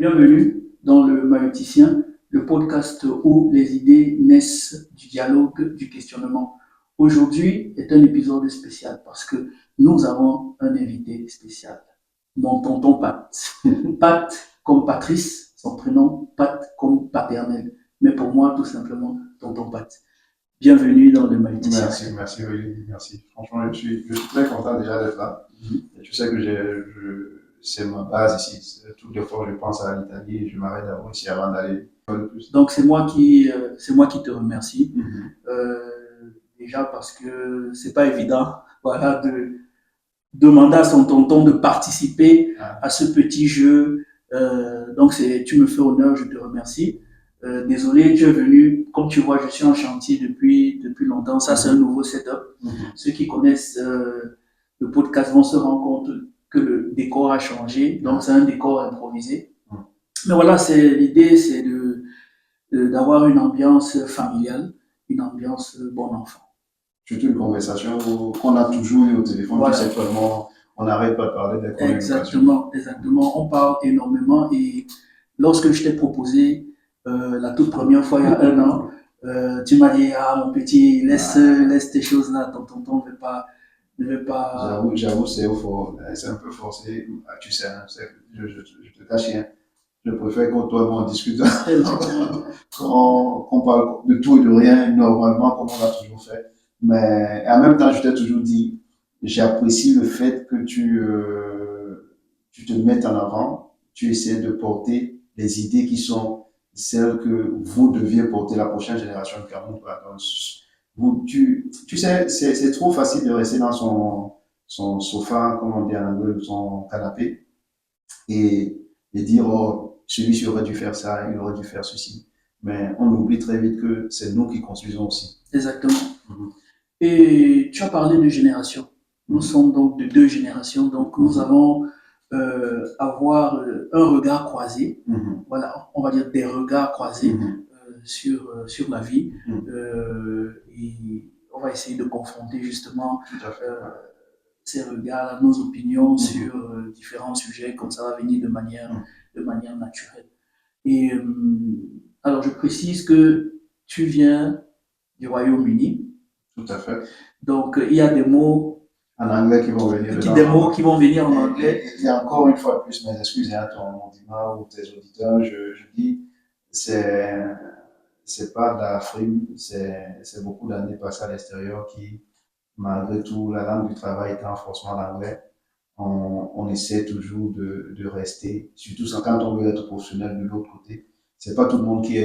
Bienvenue dans le Maïoticien, le podcast où les idées naissent du dialogue, du questionnement. Aujourd'hui est un épisode spécial parce que nous avons un invité spécial, mon tonton Pat. Pat comme Patrice, son prénom, Pat comme paternel. Mais pour moi, tout simplement, tonton Pat. Bienvenue dans le Maïoticien. Merci, Olivier, merci. Franchement, je suis très content déjà d'être là. Et tu sais que c'est ma base ici. Toutes les fois que je pense à l'Italie, je m'arrête d'abord ici avant d'aller plus. Donc c'est moi qui te remercie. Déjà parce que c'est pas évident, voilà, de demander à son tonton de participer à ce petit jeu. Donc tu me fais honneur, je te remercie. Désolé, tu es venu. Comme tu vois, je suis en chantier depuis longtemps. Ça, c'est un nouveau setup. Ceux qui connaissent le podcast vont se rendre compte que le décor a changé. Donc, c'est un décor improvisé. Mais voilà, l'idée, c'est d'avoir une ambiance familiale, une ambiance bon enfant. Surtout une conversation qu'on a toujours eu au téléphone, voilà. Tu sais vraiment, on n'arrête pas de parler des communications. Exactement. On parle énormément et lorsque je t'ai proposé la toute première fois, il y a 1 an, tu m'as dit, mon petit, laisse tes choses là, ton tonton ne veut pas... J'avoue, c'est un peu forcé. Tu sais, je te cache rien. Je préfère que toi et moi on discute, qu'on parle de tout et de rien, normalement, comme on l'a toujours fait. Mais en même temps, je t'ai toujours dit, j'apprécie le fait que tu te mettes en avant, tu essaies de porter les idées qui sont celles que vous deviez porter la prochaine génération de Cameroun. Tu sais, c'est trop facile de rester dans son sofa, comme on dit en anglais, son canapé, et dire, oh, celui-ci aurait dû faire ça, il aurait dû faire ceci. Mais on oublie très vite que c'est nous qui construisons aussi. Exactement. Et tu as parlé de génération. Nous sommes donc de 2 générations, donc nous allons avoir un regard croisé. Voilà, on va dire des regards croisés sur la vie. Et on va essayer de confronter justement ces regards, nos opinions sur différents sujets, comme ça va venir de manière naturelle. Et alors, je précise que tu viens du Royaume-Uni. Tout à fait. Donc, il y a des mots en anglais qui vont venir. Des mots qui vont venir en anglais. Et encore une fois plus, mes excuses à ton audimat ou tes auditeurs, je dis, c'est pas de la frime, c'est beaucoup d'années passées à l'extérieur qui, malgré tout, la langue du travail étant forcément l'anglais, on essaie toujours de rester, surtout quand on veut être professionnel de l'autre côté. C'est pas tout le monde qui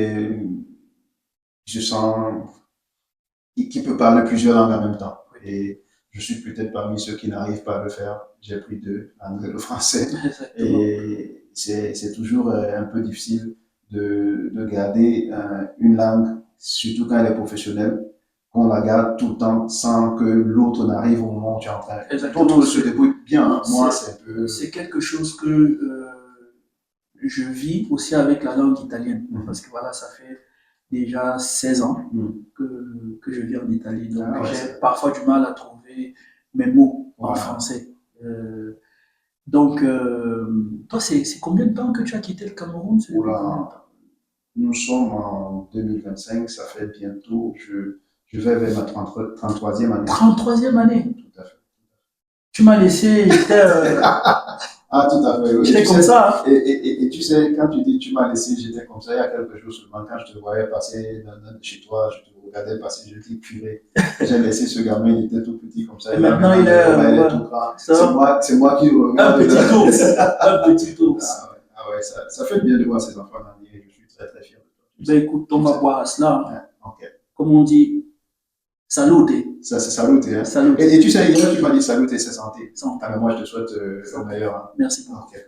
se sent, qui peut parler plusieurs langues en même temps. Et je suis peut-être parmi ceux qui n'arrivent pas à le faire. J'ai pris 2, l'anglais et le français. Et c'est toujours un peu difficile de garder une langue, surtout quand elle est professionnelle, qu'on la garde tout le temps sans que l'autre n'arrive au moment où tu es en train. L'autre se débrouille bien. Moi, c'est un peu... C'est quelque chose que je vis aussi avec la langue italienne. Parce que voilà, ça fait déjà 16 ans que je vis en Italie. Donc, j'ai parfois du mal à trouver mes mots en français. Donc, toi, c'est combien de temps que tu as quitté le Cameroun? Nous sommes en 2025, ça fait bientôt, je vais vers ma 33e année. 33e année? Tout à fait. Tu m'as laissé, j'étais... Ah, tout à fait, oui. J'étais comme ça. Et tu sais, quand tu dis tu m'as laissé, j'étais comme ça, il y a quelques jours seulement, quand je te voyais passer chez toi, je te regardais passer, je dis purée. J'ai laissé ce gamin, il était tout petit comme ça. Et maintenant, il est tout grand. C'est moi qui regarde. Un petit ours. Un petit ours. Ah ouais, ça fait bien de voir ces enfants grandir, je suis très très fier de toi. Ben écoute, on va boire à cela. Okay. Comme on dit, salute. Ça, c'est salute. Hein? Salute. Et tu sais, hier, tu m'as dit salute et c'est santé. Ah, mais moi, je te souhaite le meilleur. Hein? Merci beaucoup. Okay.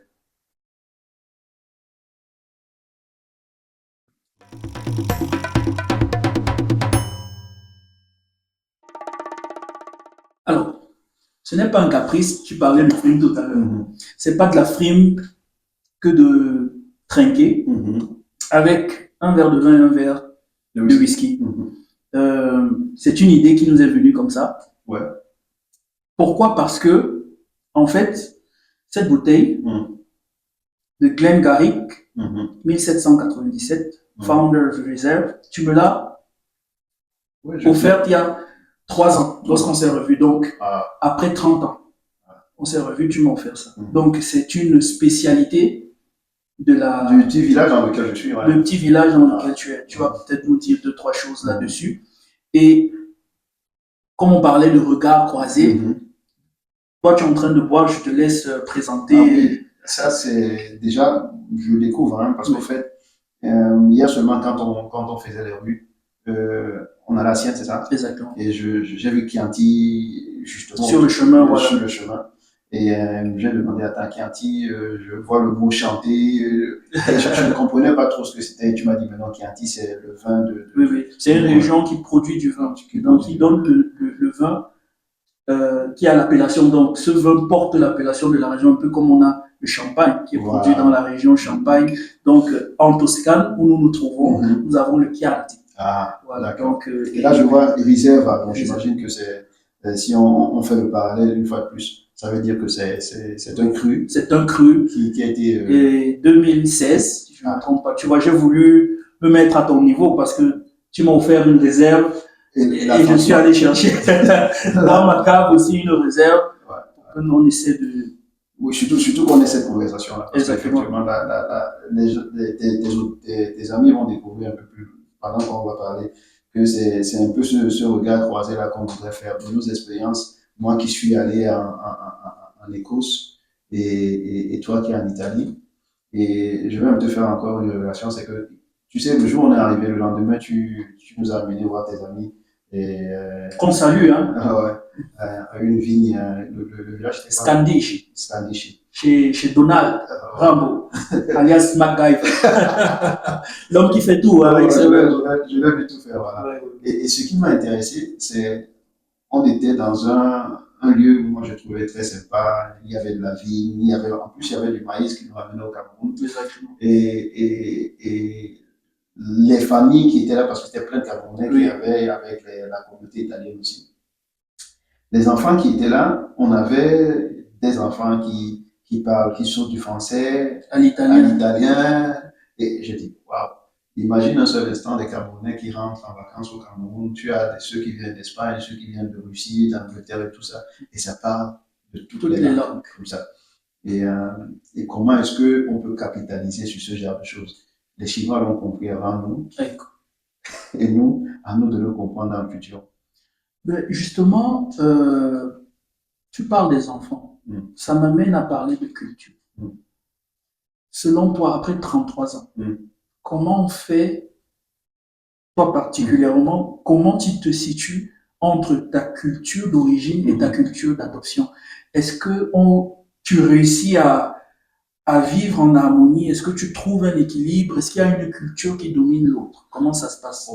Alors, ce n'est pas un caprice, tu parlais de frime tout à l'heure. C'est pas de la frime que de trinquer avec un verre de vin et un verre de whisky. C'est une idée qui nous est venue comme ça. Ouais. Pourquoi? Parce que, en fait, cette bouteille, de Glenn Garrick, Mhm. 1797, Founder of Reserve. Tu me l'as offerte il y a 3 ans, lorsqu'on s'est revu. Donc, après 30 ans, on s'est revu, tu m'as offert ça. Donc, c'est une spécialité du petit village dans lequel je suis. Ouais. Le petit village dans lequel tu es. Tu vas peut-être nous dire 2-3 choses là-dessus. Et comme on parlait de regard croisé, toi, tu es en train de boire, je te laisse présenter. Oui. Ça, c'est déjà, je découvre, parce qu'en fait, hier seulement, quand on faisait les rues, on allait à Sienne, c'est ça? Exactement. Et j'ai vu Chianti, justement. Sur le chemin, voilà. Sur le chemin. Et j'ai demandé à Chianti, je vois le mot chanter, et je ne comprenais pas trop ce que c'était. Tu m'as dit, maintenant, Chianti, c'est le vin de... Oui. C'est une région qui produit du vin, donc qui donne le vin qui a l'appellation. Donc, ce vin porte l'appellation de la région, un peu comme on a le champagne qui est produit dans la région Champagne. Donc, en Toscane, où nous nous trouvons, nous avons le Chianti. Voilà. Donc, et là, je vois Riserva. Donc, j'imagine que c'est, si on fait le parallèle une fois de plus, ça veut dire que c'est un cru. C'est un cru qui a été. Et 2016, si je ne me trompe pas. Tu vois, j'ai voulu me mettre à ton niveau parce que tu m'as offert une réserve et je suis allé chercher dans ma cave aussi une réserve. On essaie de. Oui, surtout qu'on ait cette conversation-là. Parce Exactement. Tes amis vont découvrir un peu plus, pendant qu'on va parler, que c'est un peu ce regard croisé-là qu'on voudrait faire de nos expériences. Moi qui suis allé en Écosse et toi qui es en Italie. Et je vais même te faire encore une révélation, c'est que, tu sais, le jour où on est arrivé, le lendemain, tu nous as amené voir tes amis. Qu'on salue, hein. À une vigne, le village c'était Standish. Chez Donald Rambo, alias MacGyver. L'homme qui fait tout avec ses mains. Je l'ai vu tout faire, voilà. Et ce qui m'a intéressé, c'est on était dans un lieu où moi je trouvais très sympa. Il y avait de la vigne, en plus il y avait du maïs qui nous ramenait au Cameroun. Exactement. Et les familles qui étaient là, parce que c'était plein de Camerounais qui avaient avec la communauté italienne aussi. Les enfants qui étaient là, on avait des enfants qui parlent, qui sortent du français à l'italien. Et je dis, waouh, imagine un seul instant des Camerounais qui rentrent en vacances au Cameroun. Tu as ceux qui viennent d'Espagne, ceux qui viennent de Russie, d'Angleterre et tout ça. Et ça parle de toutes les langues comme ça. Et comment est-ce qu'on peut capitaliser sur ce genre de choses? Les Chinois l'ont compris avant nous. Et nous, à nous de le comprendre dans le futur. Mais justement, tu parles des enfants. Ça m'amène à parler de culture. Selon toi, après 33 ans, comment on fait, toi particulièrement, comment tu te situes entre ta culture d'origine et ta culture d'adoption? Est-ce que tu réussis à vivre en harmonie? Est-ce que tu trouves un équilibre? Est-ce qu'il y a une culture qui domine l'autre? Comment ça se passe?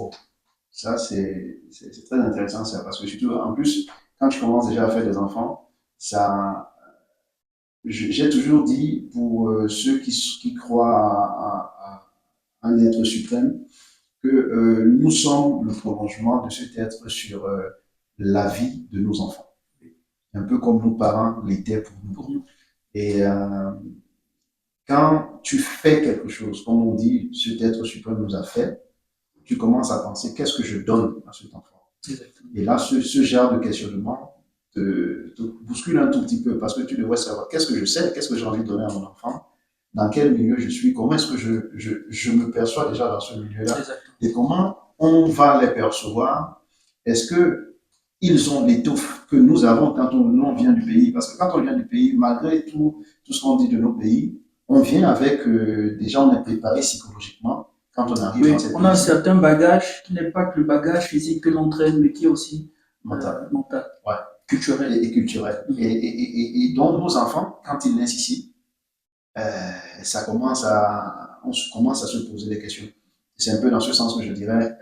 Ça, c'est très intéressant, ça, parce que surtout, en plus, quand tu commences déjà à faire des enfants, j'ai toujours dit, pour ceux qui croient à un être suprême, que nous sommes le prolongement de cet être sur la vie de nos enfants. Un peu comme nos parents l'étaient pour nous. Et quand tu fais quelque chose, comme on dit, cet être suprême nous a fait, tu commences à penser, qu'est-ce que je donne à cet enfant? Et là, ce genre de questionnement te bouscule un tout petit peu parce que tu devrais savoir qu'est-ce que je sais, qu'est-ce que j'ai envie de donner à mon enfant, dans quel milieu je suis, comment est-ce que je me perçois déjà dans ce milieu-là et comment on va les percevoir. Est-ce qu'ils ont l'étoffe que nous avons quand on vient du pays? Parce que quand on vient du pays, malgré tout ce qu'on dit de nos pays, on vient avec, déjà on est préparé psychologiquement. Quand on arrive on a un certain bagage qui n'est pas que le bagage physique que l'on traîne, mais qui est aussi mental. Culturel. Et culturel. Et donc, nos enfants, quand ils naissent ici, on commence à se poser des questions. C'est un peu dans ce sens que je dirais,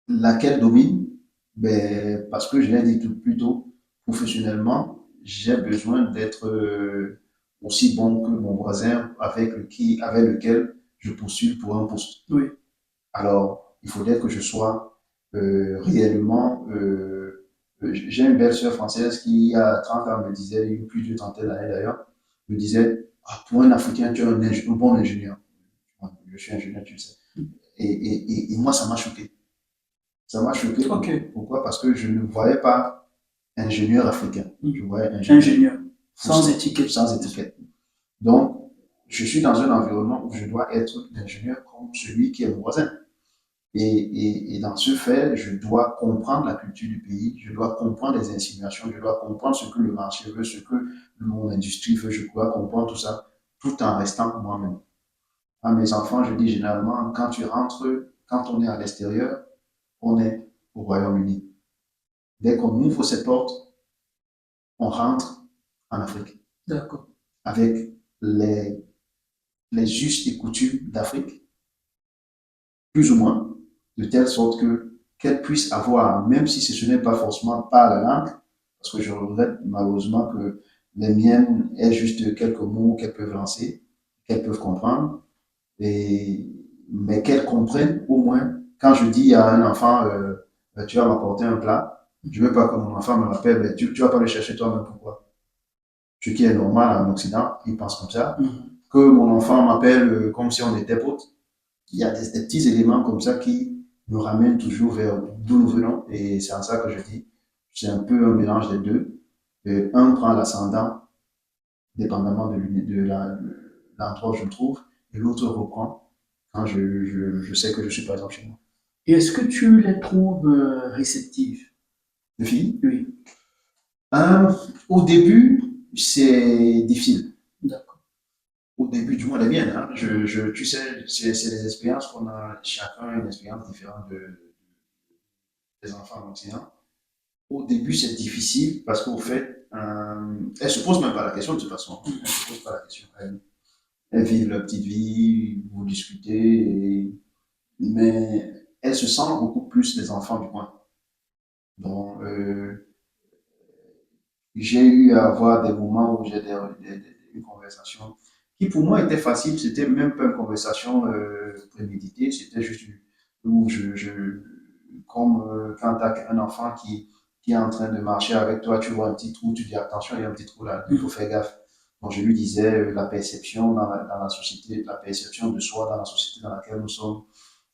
laquelle domine? Parce que je l'ai dit plus tôt, professionnellement, j'ai besoin d'être aussi bon que mon voisin avec lequel je postule pour un poste. Oui. Alors, il faudrait que je sois réellement... j'ai une belle sœur française qui, il y a 30 ans, me disait, il y a plus de trentaine d'années d'ailleurs, me disait, pour un Africain, tu es un bon ingénieur. Je suis ingénieur, tu le sais. Et moi, ça m'a choqué. Ça m'a choqué. Ok. Pourquoi? Parce que je ne voyais pas ingénieur africain. Je voyais Ingénieur. Sans étiquette. Sans étiquette. Donc, je suis dans un environnement où je dois être ingénieur comme celui qui est mon voisin. Et dans ce fait, je dois comprendre la culture du pays, je dois comprendre les insinuations, je dois comprendre ce que le marché veut, ce que mon industrie veut, je dois comprendre tout ça, tout en restant moi-même. À mes enfants, je dis généralement, quand tu rentres, quand on est à l'extérieur, on est au Royaume-Uni. Dès qu'on ouvre cette porte, on rentre en Afrique. D'accord. Avec les us et coutumes d'Afrique, plus ou moins, de telle sorte que qu'elle puisse avoir, même si ce n'est pas forcément par la langue, parce que je regrette malheureusement que les miennes aient juste quelques mots qu'elles peuvent lancer, qu'elles peuvent comprendre, mais qu'elles comprennent au moins. Quand je dis à un enfant, tu vas m'apporter un plat, je ne veux pas que mon enfant me rappelle, mais tu vas pas le chercher toi-même, pourquoi? Ce qui est normal en Occident, ils pensent comme ça. Que mon enfant m'appelle comme si on était potes. Il y a des petits éléments comme ça qui nous ramènent toujours vers d'où nous venons. Et c'est en ça que je dis, c'est un peu un mélange des deux. Un prend l'ascendant, dépendamment de l'endroit où je me trouve, et l'autre reprend quand je sais que je suis par exemple chez moi. Et est-ce que tu les trouves réceptives? Les filles, Oui. au début, c'est difficile. D'accord. Au début, du moins les miennes, hein. Tu sais, c'est des expériences qu'on a chacun une expérience différente des enfants en Occident. Au début, c'est difficile parce qu'au fait, elles ne se posent même pas la question de toute façon. Elles ne se posent pas la question. Elles vivent leur petite vie, vous discutez, mais elles se sentent beaucoup plus les enfants du coin. Donc, j'ai eu à avoir des moments où j'ai une conversation qui pour moi était facile, c'était même pas une conversation préméditée, c'était juste où comme quand tu as un enfant qui est en train de marcher avec toi, tu vois un petit trou, tu dis attention, il y a un petit trou là, il faut faire gaffe. Donc je lui disais la perception dans la société, la perception de soi dans la société dans laquelle nous sommes,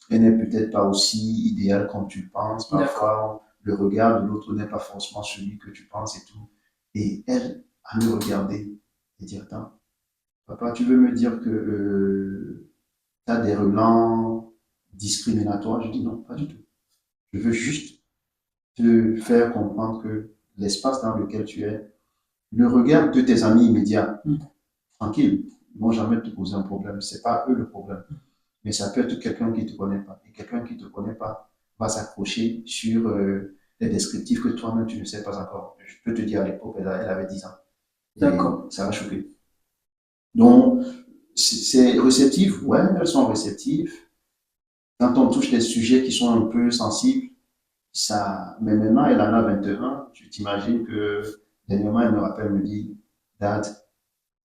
elle n'est peut-être pas aussi idéale comme tu le penses. Parfois, le regard de l'autre n'est pas forcément celui que tu penses et tout. Et elle, à me regarder et dire, attends, papa, tu veux me dire que tu as des relents discriminatoires? Je dis non, pas du tout. Je veux juste te faire comprendre que l'espace dans lequel tu es, le regard de tes amis immédiats, tranquille, ils ne vont jamais te poser un problème. Ce n'est pas eux le problème. Mais ça peut être quelqu'un qui ne te connaît pas. Et quelqu'un qui ne te connaît pas va s'accrocher sur les descriptifs que toi-même tu ne sais pas encore. Je peux te dire à l'époque, elle avait 10 ans. D'accord. Ça va choquer. Donc, c'est réceptif, ouais, elles sont réceptives. Quand on touche des sujets qui sont un peu sensibles, ça. Mais maintenant, elle en a 21. Tu t'imagines que dernièrement, elle me rappelle, me dit, Dad,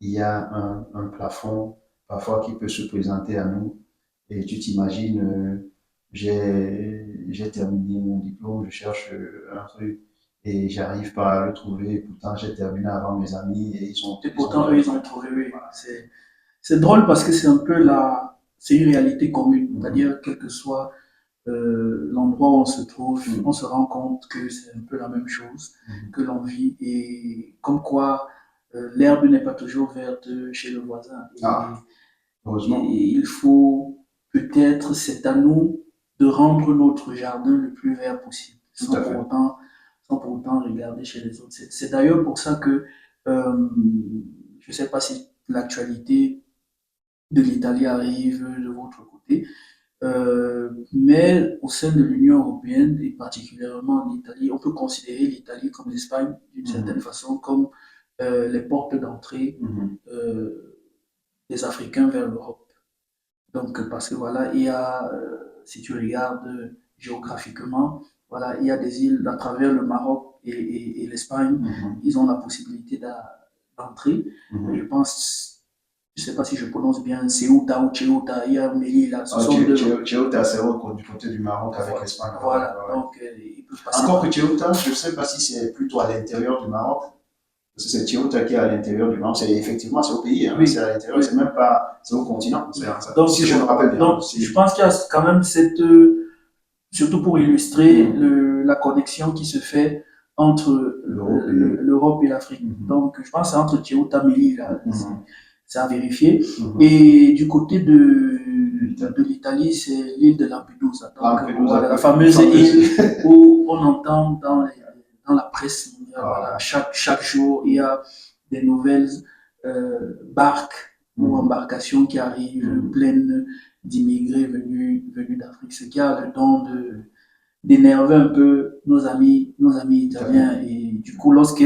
il y a un plafond parfois qui peut se présenter à nous. Et tu t'imagines, j'ai terminé mon diplôme, je cherche un truc et j'arrive pas à le trouver. Pourtant, j'ai terminé avant mes amis et ils ont. Et pourtant, eux, ils ont trouvé, oui. C'est drôle parce que c'est un peu c'est une réalité commune. C'est-à-dire, quel que soit l'endroit où on se trouve, on se rend compte que c'est un peu la même chose que l'on vit et comme quoi l'herbe n'est pas toujours verte chez le voisin. Heureusement. Et il faut peut-être, c'est à nous de rendre notre jardin le plus vert possible, sans pour autant regarder chez les autres. C'est d'ailleurs pour ça que je ne sais pas si l'actualité de l'Italie arrive de votre côté, mais au sein de l'Union européenne, et particulièrement en Italie, on peut considérer l'Italie comme l'Espagne, d'une certaine façon, comme les portes d'entrée des Africains vers l'Europe. Donc, parce que voilà, il y a, si tu regardes géographiquement, voilà, il y a des îles à travers le Maroc et l'Espagne, ils ont la possibilité d'entrer. Je pense, je ne sais pas si je prononce bien, Ceuta ou Ceuta, il y a Melilla. Ceuta, c'est du côté du Maroc avec l'Espagne. Voilà, donc ils peuvent passer. Encore que Ceuta, je ne sais pas si c'est plutôt à l'intérieur du Maroc Parce que c'est Ceuta qui est à l'intérieur du Maroc. Effectivement, c'est au pays, hein. Oui. C'est à l'intérieur, c'est même pas, c'est au continent. Donc, si je me rappelle bien. Donc, je pense qu'il y a quand même cette, surtout pour illustrer la connexion qui se fait entre l'Europe et l'Afrique. Donc, je pense que c'est entre Ceuta et Melilla, c'est à vérifier. Et du côté de l'Italie, c'est l'île de Lampedusa. Donc, voilà, la fameuse île où on entend dans la presse mondiale, voilà, chaque jour, il y a des nouvelles barques ou embarcations qui arrivent pleines d'immigrés venus d'Afrique, ce qui a le don d'énerver un peu nos amis italiens. Et du coup, lorsque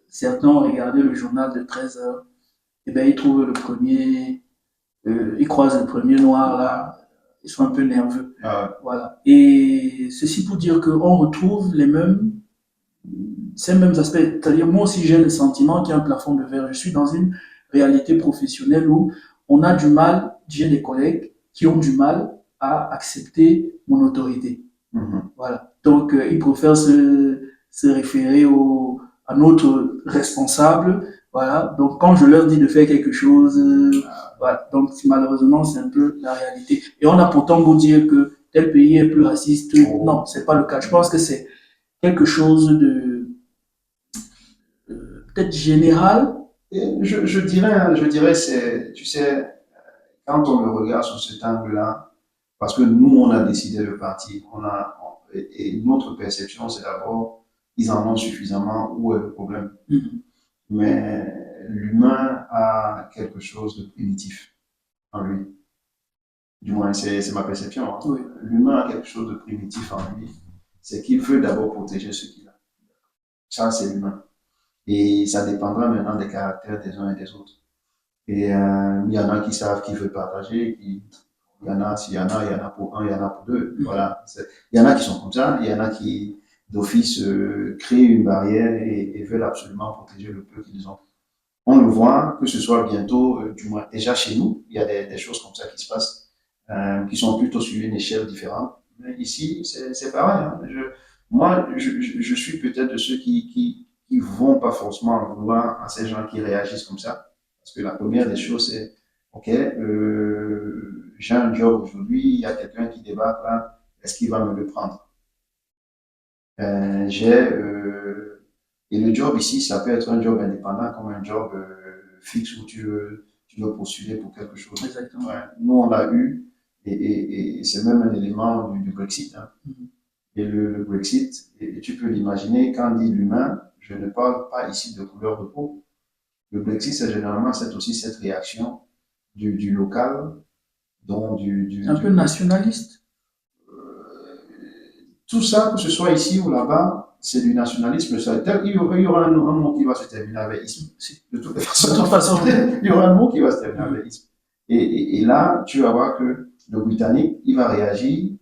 certains ont regardé le journal de 13 heures, et ben, ils trouvent ils croisent le premier noir là, ils sont un peu nerveux. Voilà. Et ceci pour dire qu'on retrouve ces mêmes aspects. C'est-à-dire, moi aussi, j'ai le sentiment qu'il y a un plafond de verre. Je suis dans une réalité professionnelle où on a du mal, j'ai des collègues qui ont du mal à accepter mon autorité. Voilà. Donc, ils préfèrent se référer à notre responsable. Voilà. Donc, quand je leur dis de faire quelque chose, voilà. Donc, malheureusement, c'est un peu la réalité. Et on a pourtant beau dire que tel pays est plus raciste. Non, c'est pas le cas. Je pense que c'est quelque chose de peut-être général. Je dirais, c'est, tu sais, quand on le regarde sous cet angle-là, parce que nous, on a décidé de partir, et notre perception, c'est d'abord, ils en ont suffisamment, où est le problème? Mais l'humain a quelque chose de primitif en lui. Du moins, c'est ma perception. Hein. Oui. L'humain a quelque chose de primitif en lui. C'est qu'il veut d'abord protéger ce qu'il a. Ça, c'est l'humain. Et ça dépendra maintenant des caractères des uns et des autres. Et il y en a qui savent qu'ils veulent partager. Il y en a, s'il y en a, il y en a pour un, il y en a pour deux. Voilà. Il y en a qui sont comme ça. Il y en a qui, d'office, créent une barrière et veulent absolument protéger le peu qu'ils ont. On le voit, que ce soit bientôt, du moins déjà chez nous, il y a des choses comme ça qui se passent, qui sont plutôt sur une échelle différente. Mais ici, c'est pareil. Hein. Moi, je suis peut-être de ceux qui vont pas forcément en vouloir à ces gens qui réagissent comme ça. Parce que la première des choses, c'est, OK, j'ai un job aujourd'hui, il y a quelqu'un qui débarque là, est-ce qu'il va me le prendre? Et le job ici, ça peut être un job indépendant comme un job fixe où tu veux postuler pour quelque chose. Exactement. Ouais. Nous, on l'a eu, et c'est même un élément du Brexit. Hein. Et le Brexit, et tu peux l'imaginer, quand on dit l'humain, je ne parle pas ici de couleur de peau. Le Brexit, c'est généralement aussi cette réaction du local, dont un peu nationaliste. Tout ça, que ce soit ici ou là-bas, c'est du nationalisme. Il y aura un mot qui va se terminer avec isme. De toute façon, il y aura un mot qui va se terminer avec isme. Et là, tu vas voir que le Britannique, il va réagir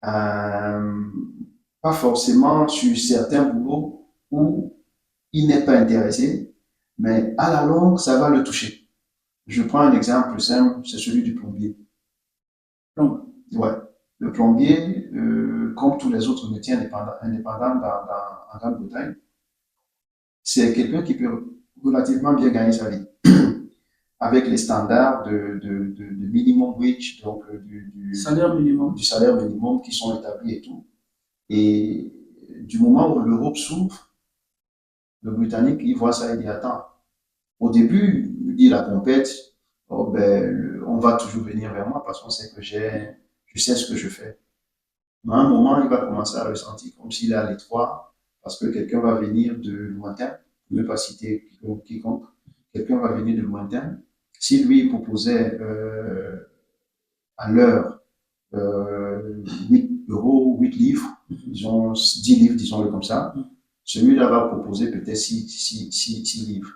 pas forcément sur certains boulots où il n'est pas intéressé, mais à la longue, ça va le toucher. Je prends un exemple simple, c'est celui du plombier. Ouais. Le plombier, comme tous les autres métiers indépendants en Grande-Bretagne, c'est quelqu'un qui peut relativement bien gagner sa vie avec les standards de minimum wage, donc du salaire minimum qui sont établis et tout. Et du moment où l'Europe s'ouvre, le Britannique, il voit ça et dit, attends, au début, il dit la compète, oh ben, on va toujours venir vers moi parce qu'on sait que je sais ce que je fais. Mais à un moment, il va commencer à ressentir comme s'il est à l'étroit, parce que quelqu'un va venir de lointain, je ne vais pas citer quiconque, quelqu'un va venir de lointain. Si lui proposait à l'heure 8 euros, 8 livres, disons 10 livres, disons-le comme ça, celui-là va proposer peut-être 6 livres.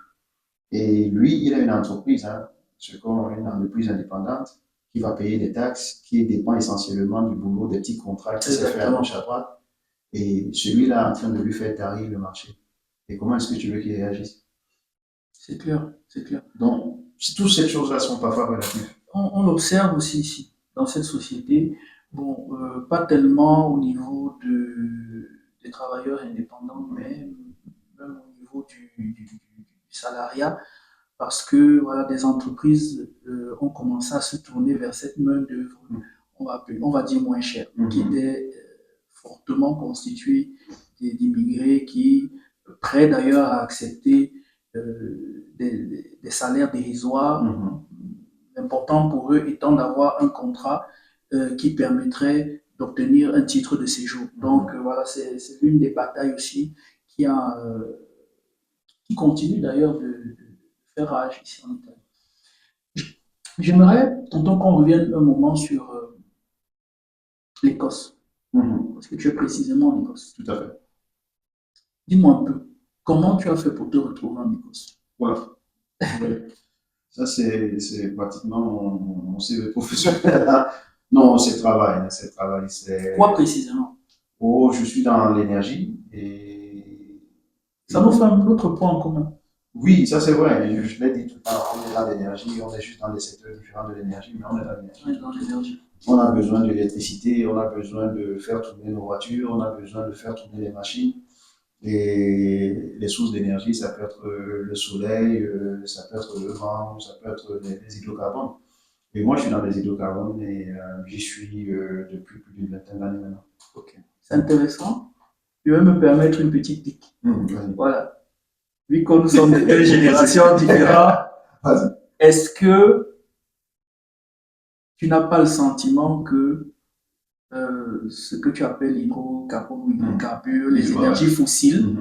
Et lui, il a une entreprise, hein, une entreprise indépendante, qui va payer des taxes, qui dépend essentiellement du boulot, des petits contrats qui se fait à gauche à droite. Et celui-là est en train de lui faire tarir le marché. Et comment est-ce que tu veux qu'il réagisse? C'est clair, c'est clair. Donc, toutes ces choses-là sont parfois relatives. On observe aussi ici, dans cette société, bon, pas tellement au niveau des travailleurs indépendants, mais même niveau du salariat, parce que voilà, des entreprises ont commencé à se tourner vers cette main-d'œuvre, on va dire moins chère, qui était fortement constituée d'immigrés qui, prêts d'ailleurs à accepter des salaires dérisoires. L'important pour eux étant d'avoir un contrat qui permettrait d'obtenir un titre de séjour. Donc voilà, c'est l'une des batailles aussi qui continue d'ailleurs de faire rage ici en Italie. J'aimerais, tonton, qu'on revienne un moment sur l'Écosse. Parce que tu es précisément en Écosse. Tout à fait. Dis-moi un peu, comment tu as fait pour te retrouver en Écosse? Voilà. Ça, c'est pratiquement mon CV professionnel. Non, c'est travail. C'est travail. Quoi précisément? Oh, je suis dans l'énergie et. Ça nous fait un autre point en commun. Oui, ça c'est vrai. Je l'ai dit tout à l'heure, on est dans l'énergie, on est juste dans des secteurs différents de l'énergie, mais on est dans l'énergie. On a besoin de l'électricité, on a besoin de faire tourner nos voitures, on a besoin de faire tourner les machines. Et les sources d'énergie, ça peut être le soleil, ça peut être le vent, ça peut être les hydrocarbones. Et moi, je suis dans les hydrocarbones et j'y suis depuis plus d'une vingtaine d'années maintenant. Ok. C'est intéressant. Je vais me permettre une petite pique. Voilà. Vu que nous sommes de deux générations différentes, est-ce que tu n'as pas le sentiment que ce que tu appelles l'hydrocarbure, les énergies fossiles,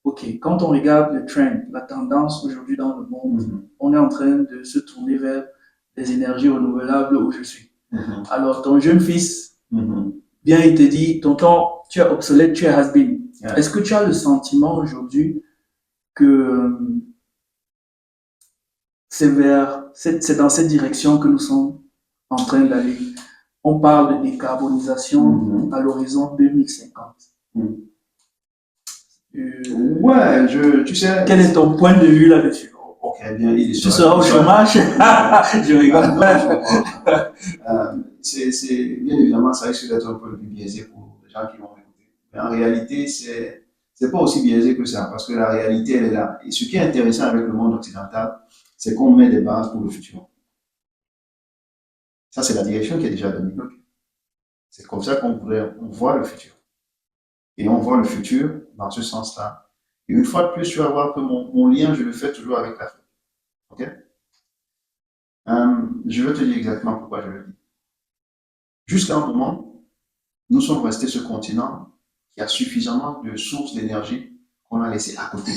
ok, quand on regarde le trend, la tendance aujourd'hui dans le monde, on est en train de se tourner vers les énergies renouvelables où je suis. Alors, ton jeune fils, bien, il te dit, tonton, tu es obsolète, tu es has-been. Est-ce que tu as le sentiment aujourd'hui que c'est dans cette direction que nous sommes en train d'aller? On parle de décarbonisation à l'horizon 2050. Ouais, tu sais. Quel est ton point de vue là-dessus? Ok, bien, tu seras au chômage? Je rigole pas. Bien évidemment, ça risque d'être un peu biaisé pour les gens qui vont m'écouter. Mais en réalité, c'est pas aussi biaisé que ça, parce que la réalité, elle est là. Et ce qui est intéressant avec le monde occidental, c'est qu'on met des bases pour le futur. Ça, c'est la direction qui est déjà donnée. C'est comme ça qu'on voit le futur. Et on voit le futur dans ce sens-là. Et une fois de plus, tu vas voir que mon lien, je le fais toujours avec l'Afrique. OK? Je vais te dire exactement pourquoi je le dis. Jusqu'à un moment, nous sommes restés ce continent qui a suffisamment de sources d'énergie qu'on a laissé à côté.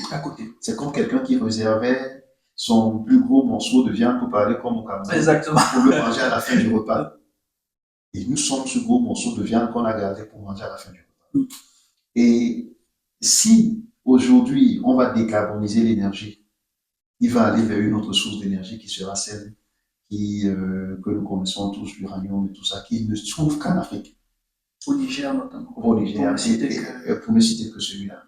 C'est comme quelqu'un qui réservait son plus gros morceau de viande pour parler comme au Cameroun. Exactement. Pour le manger à la fin du repas. Et nous sommes ce gros morceau de viande qu'on a gardé pour manger à la fin du repas. Et si aujourd'hui on va décarboniser l'énergie, il va aller vers une autre source d'énergie qui sera celle que nous connaissons tous, l'uranium et tout ça, qui ne se trouve qu'en Afrique. Au Niger notamment. Au Niger, pour ne citer que celui-là.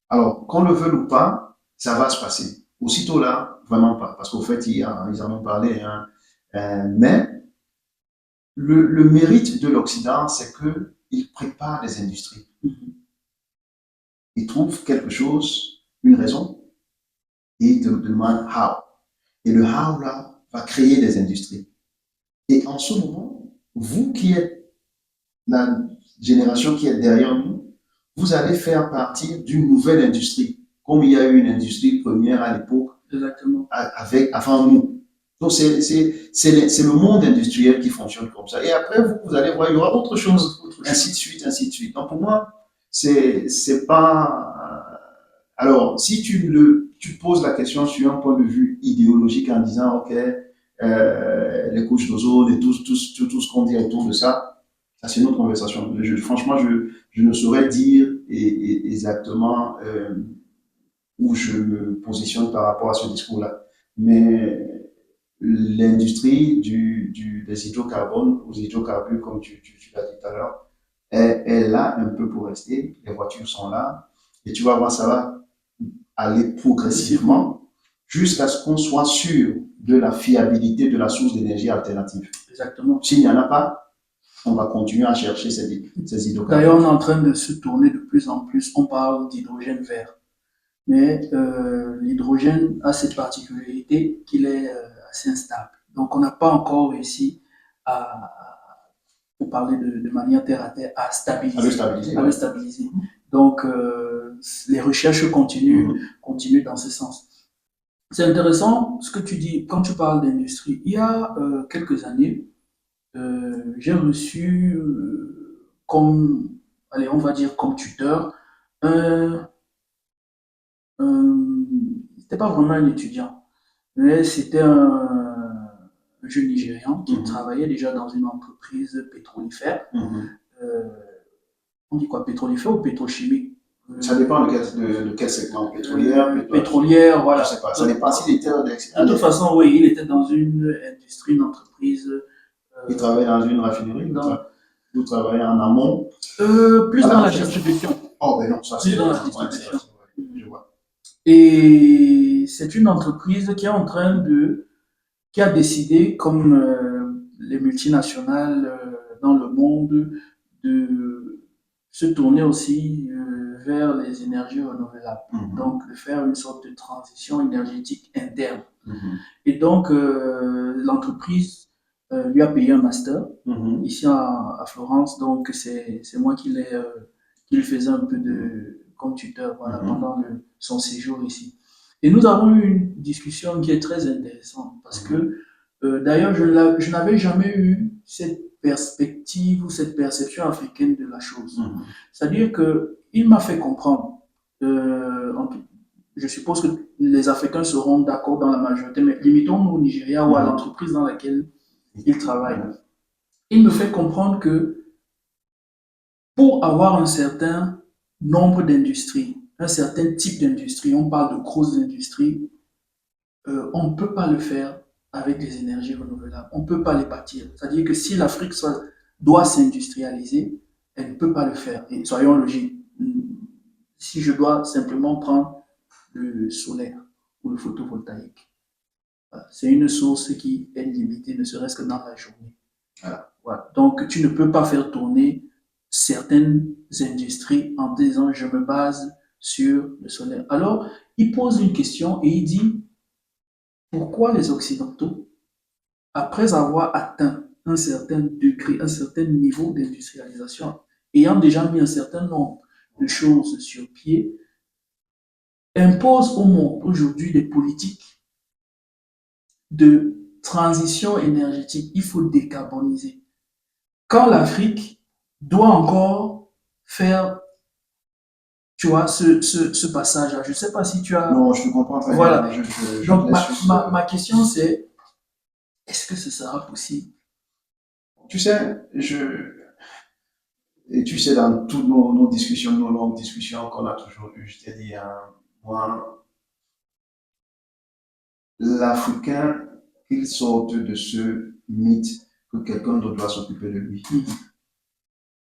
Alors, qu'on le veuille ou pas, ça va se passer. Aussitôt là, vraiment pas. Parce qu'au fait, ils en ont parlé. Mais le mérite de l'Occident, c'est qu'il prépare les industries. Il trouve quelque chose, une raison, et il te demande how. Et le how là va créer des industries. Et en ce moment, vous qui êtes la génération qui est derrière nous, vous allez faire partie d'une nouvelle industrie, comme il y a eu une industrie première à l'époque, avant nous. Donc c'est le monde industriel qui fonctionne comme ça. Et après, vous allez voir, il y aura autre chose, ainsi de suite, ainsi de suite. Donc pour moi, c'est pas. Alors, si tu poses la question sur un point de vue idéologique en disant, ok, les couches d'ozone et tout ce qu'on dit autour de ça, c'est une autre conversation. Franchement, je ne saurais dire exactement où je me positionne par rapport à ce discours-là. Mais l'industrie des hydrocarbones, aux hydrocarbures, comme tu l'as dit tout à l'heure, est là un peu pour rester. Les voitures sont là. Et tu vas voir, ça va aller progressivement jusqu'à ce qu'on soit sûr de la fiabilité de la source d'énergie alternative. Exactement. S'il n'y en a pas, on va continuer à chercher ces hydrocarbures. D'ailleurs, on est en train de se tourner de plus en plus. On parle d'hydrogène vert. Mais l'hydrogène a cette particularité qu'il est assez instable. Donc, on n'a pas encore réussi à, pour parler de manière terre à terre, à stabiliser. À le stabiliser. Donc, les recherches continuent dans ce sens. C'est intéressant ce que tu dis quand tu parles d'industrie. Il y a quelques années, j'ai reçu comme, allez, on va dire comme tuteur, un, c'était pas vraiment un étudiant, mais c'était un jeune Nigérian qui travaillait déjà dans une entreprise pétrolifère. Euh, on dit quoi, pétrolifère ou pétrochimique? Ça dépend de quel segment, pétrolière, voilà. Je sais pas, ça dépend s'il était de toute façon, oui, il était dans une industrie, une entreprise. Il travaillait dans une raffinerie ou travaillait en amont? Plus dans la distribution. Oh, ben non, ça c'est dans la distribution. Je vois. Et c'est une entreprise qui est en train qui a décidé, comme les multinationales dans le monde, de se tourner aussi vers les énergies renouvelables. Donc, de faire une sorte de transition énergétique interne. Et donc, l'entreprise lui a payé un master ici à Florence. Donc, c'est moi qui lui faisais un peu comme tuteur pendant son séjour ici. Et nous avons eu une discussion qui est très intéressante parce que, d'ailleurs, je n'avais jamais eu cette perspective ou cette perception africaine de la chose. C'est-à-dire qu'il m'a fait comprendre, je suppose que les Africains seront d'accord dans la majorité, mais limitons-nous au Nigeria ou à l'entreprise dans laquelle ils travaillent. Il me fait comprendre que pour avoir un certain nombre d'industries, un certain type d'industrie, on parle de grosses industries, on ne peut pas le faire avec des énergies renouvelables. On ne peut pas les bâtir. C'est-à-dire que si l'Afrique doit s'industrialiser, elle ne peut pas le faire. Et soyons logiques. Si je dois simplement prendre le solaire ou le photovoltaïque, c'est une source qui est limitée, ne serait-ce que dans la journée. Voilà. Donc, tu ne peux pas faire tourner certaines industries en disant je me base sur le solaire. Alors, il pose une question et il dit pourquoi les Occidentaux, après avoir atteint un certain degré, un certain niveau d'industrialisation, ayant déjà mis un certain nombre de choses sur pied, imposent au monde aujourd'hui des politiques de transition énergétique. Il faut décarboniser. Quand l'Afrique doit encore faire, tu vois, ce passage-là. Je ne sais pas si tu as... Non, je te comprends très bien. Voilà. Donc, ma question, c'est, est-ce que ce sera possible? Tu sais, et tu sais, dans toutes nos discussions, nos longues discussions qu'on a toujours eues, je t'ai dit, moi, l'Africain, il sort de ce mythe que quelqu'un d'autre doit s'occuper de lui.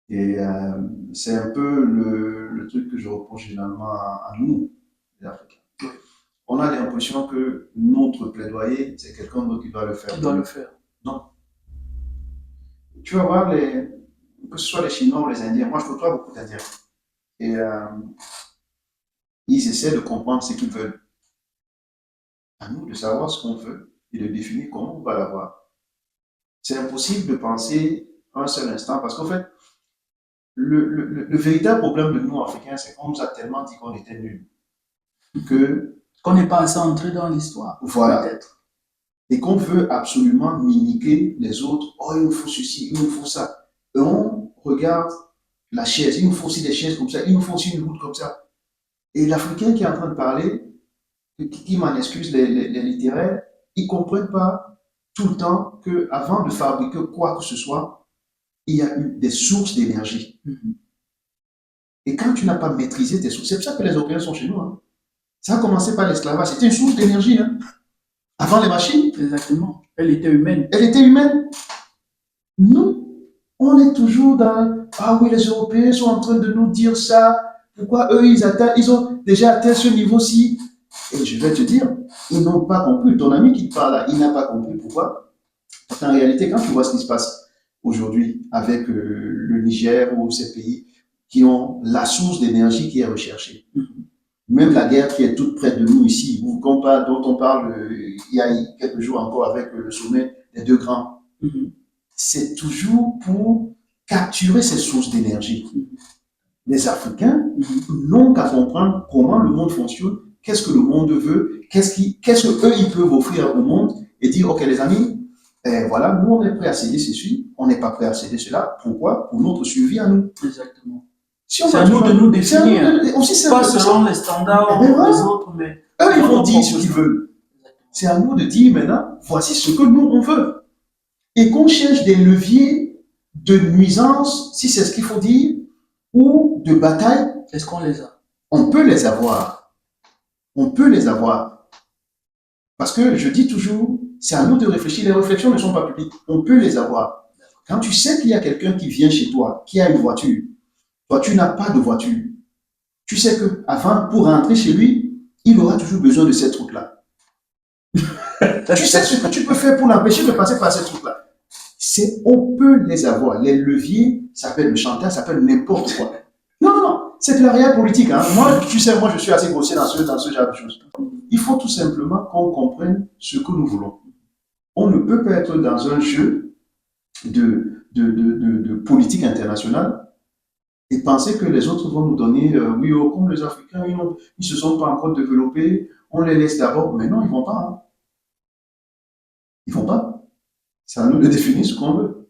Et c'est un peu le truc que je reproche généralement à nous, les Africains. On a l'impression que notre plaidoyer, c'est quelqu'un d'autre qui doit le faire. Qui doit le faire. Non. Tu vas voir, que ce soit les Chinois ou les Indiens, moi je côtoie beaucoup d'Indiens. Et ils essaient de comprendre ce qu'ils veulent. À nous de savoir ce qu'on veut et de définir comment on va l'avoir. C'est impossible de penser un seul instant parce qu'en fait, le véritable problème de nous, Africains, c'est qu'on nous a tellement dit qu'on était nuls qu'on n'est pas assez entré dans l'histoire. Voilà. Peut-être. Et qu'on veut absolument mimiquer les autres. Oh, il nous faut ceci, il nous faut ça. Et on regarde la chaise, il nous faut aussi des chaises comme ça, il nous faut aussi une route comme ça. Et l'Africain qui est en train de parler, qui m'en excuse les littéraires, ils ne comprennent pas tout le temps qu'avant de fabriquer quoi que ce soit, il y a eu des sources d'énergie. Et quand tu n'as pas maîtrisé tes sources, c'est pour ça que les Européens sont chez nous. Hein. Ça a commencé par l'esclavage, c'était une source d'énergie. Hein. Avant les machines. Exactement. Elle était humaine. Elle était humaine. Nous, on est toujours dans ah oui, les Européens sont en train de nous dire ça. Pourquoi eux, ils ont déjà atteint ce niveau-ci. Et je vais te dire, ils n'ont pas compris. Ton ami qui te parle là, il n'a pas compris. Pourquoi? Parce qu'en réalité, quand tu vois ce qui se passe aujourd'hui avec le Niger ou ces pays qui ont la source d'énergie qui est recherchée, Même la guerre qui est toute près de nous ici, dont on parle il y a quelques jours encore avec le sommet des deux grands, c'est toujours pour capturer ces sources d'énergie. Les Africains n'ont qu'à comprendre comment le monde fonctionne, qu'est-ce que le monde veut, qu'est-ce qu'eux ils peuvent offrir au monde et dire, OK les amis, voilà, nous on est prêt à céder ceci, on n'est pas prêt à céder cela. Pourquoi? Pour notre survie à nous. Exactement. Si c'est à nous de nous définir. Pas selon les standards des autres, mais eux, ils vont dire ce qu'ils veulent. C'est à nous de dire maintenant, voici ce que nous, on veut. Et qu'on cherche des leviers de nuisance, si c'est ce qu'il faut dire, ou de bataille. Est-ce qu'on les a? On peut les avoir. On peut les avoir. Parce que je dis toujours, c'est à nous de réfléchir. Les réflexions ne sont pas publiques. On peut les avoir. Quand tu sais qu'il y a quelqu'un qui vient chez toi, qui a une voiture, toi, tu n'as pas de voiture. Tu sais que avant, pour rentrer chez lui, il aura toujours besoin de cette route-là. Tu sais ce que tu peux faire pour l'empêcher de passer par cette route-là. On peut les avoir. Les leviers, ça s'appelle le chantage, ça s'appelle n'importe quoi. Non, c'est de la réelle politique. Hein. Moi, tu sais, je suis assez grossier dans ce genre de choses. Il faut tout simplement qu'on comprenne ce que nous voulons. On ne peut pas être dans un jeu de politique internationale et penser que les autres vont nous donner, oui, comme les Africains, ils ne se sont pas encore développés, on les laisse d'abord. Mais non, ils ne vont pas. Hein. Ils ne vont pas. C'est à nous de définir ce qu'on veut.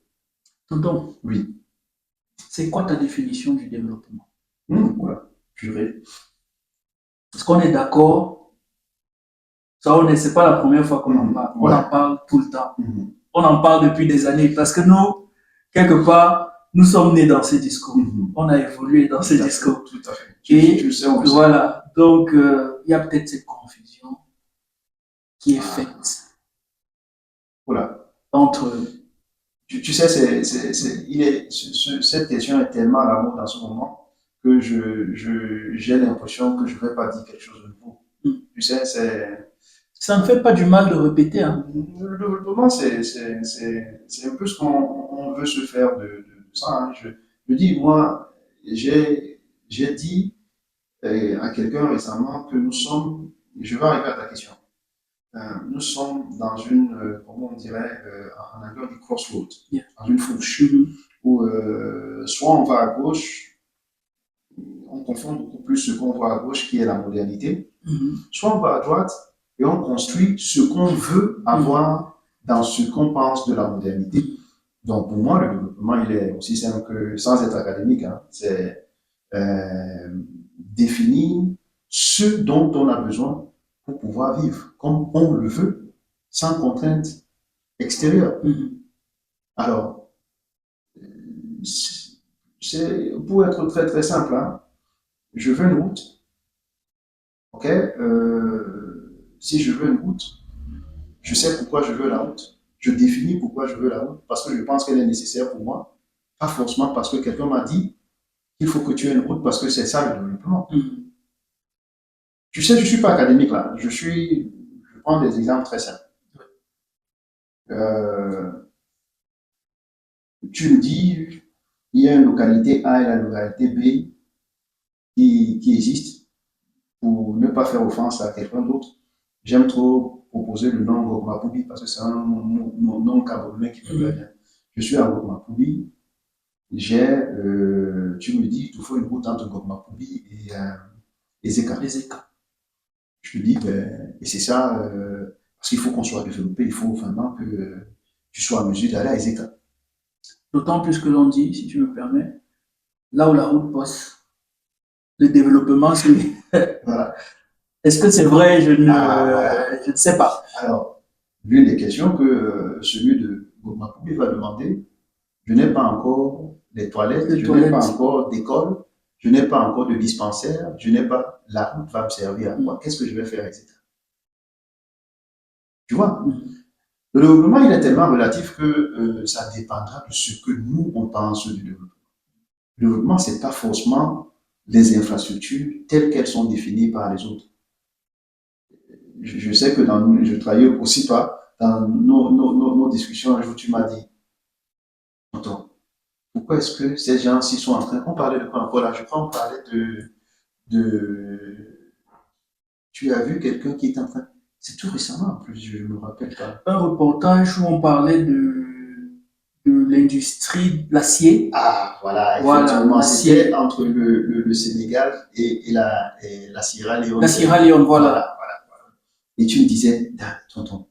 Tonton, oui. C'est quoi ta définition du développement? Voilà, purée. Est-ce qu'on est d'accord? Ça, c'est pas la première fois qu'on en parle. On en parle tout le temps. On en parle depuis des années parce que nous, quelque part, nous sommes nés dans ces discours. On a évolué dans ces discours. Tout à fait. Et tu sais, voilà. Donc, il y a peut-être cette confusion qui est faite. Voilà. Entre. Tu sais, cette question est tellement à la mode en ce moment que j'ai l'impression que je ne vais pas dire quelque chose de nouveau. Tu sais, ça ne fait pas du mal de répéter. Hein. Le développement, c'est un peu ce qu'on veut se faire de ça. Hein. Je dis, moi, j'ai dit à quelqu'un récemment que nous sommes, je vais arriver à ta question, nous sommes dans une, comment on dirait, en anglais on dit crossroad, dans une fourche, où soit on va à gauche, on confond beaucoup plus ce qu'on voit à gauche qui est la modernité, soit on va à droite et on construit ce qu'on veut avoir dans ce qu'on pense de la modernité. Donc pour moi, le développement, il est aussi simple que, sans être académique, hein, c'est définir ce dont on a besoin pour pouvoir vivre comme on le veut, sans contrainte extérieure. Alors, c'est pour être très très simple, hein, je veux une route. Ok, si je veux une route, je sais pourquoi je veux la route. Je définis pourquoi je veux la route, parce que je pense qu'elle est nécessaire pour moi. Pas forcément parce que quelqu'un m'a dit qu'il faut que tu aies une route, parce que c'est ça le développement. Tu sais, je ne suis pas académique là. Je prends des exemples très simples. Tu me dis, il y a une localité A et la localité B qui existent pour ne pas faire offense à quelqu'un d'autre. J'aime trop proposer le nom Gokmapoubi parce que c'est un nom camerounais qui me plaît bien. Je suis à Gokmapoubi. Tu me dis, il te faut une route entre Gokmapoubi et Zeka. Je te dis, et c'est ça, parce qu'il faut qu'on soit développé, il faut vraiment que tu sois en mesure d'aller à Zeka. D'autant plus que l'on dit, si tu me permets, là où la route passe, le développement, c'est. Voilà. Est-ce que c'est vrai? Je ne sais pas. Alors, l'une des questions que celui de Gokmapoubi va demander, je n'ai pas encore des toilettes, je n'ai pas encore d'école, je n'ai pas encore de dispensaire, je n'ai pas. La route va me servir à quoi? Qu'est-ce que je vais faire, etc. Tu vois? Le développement, il est tellement relatif que ça dépendra de ce que nous, on pense du développement. Le développement, ce n'est pas forcément les infrastructures telles qu'elles sont définies par les autres. Je sais que je travaillais aussi pas dans nos discussions. Un jour, tu m'as dit, attends, pourquoi est-ce que ces gens-ci sont en train... On parlait de quoi encore là? Je crois qu'on parlait tu as vu quelqu'un qui est en train... C'est tout récemment, en plus, je ne me rappelle pas. Un reportage où on parlait de l'industrie de l'acier. Ah, voilà, Voilà, effectivement, l'acier. c'était entre le Sénégal et la Sierra Leone. La Sierra Leone, voilà. Voilà. Et tu me disais, tonton,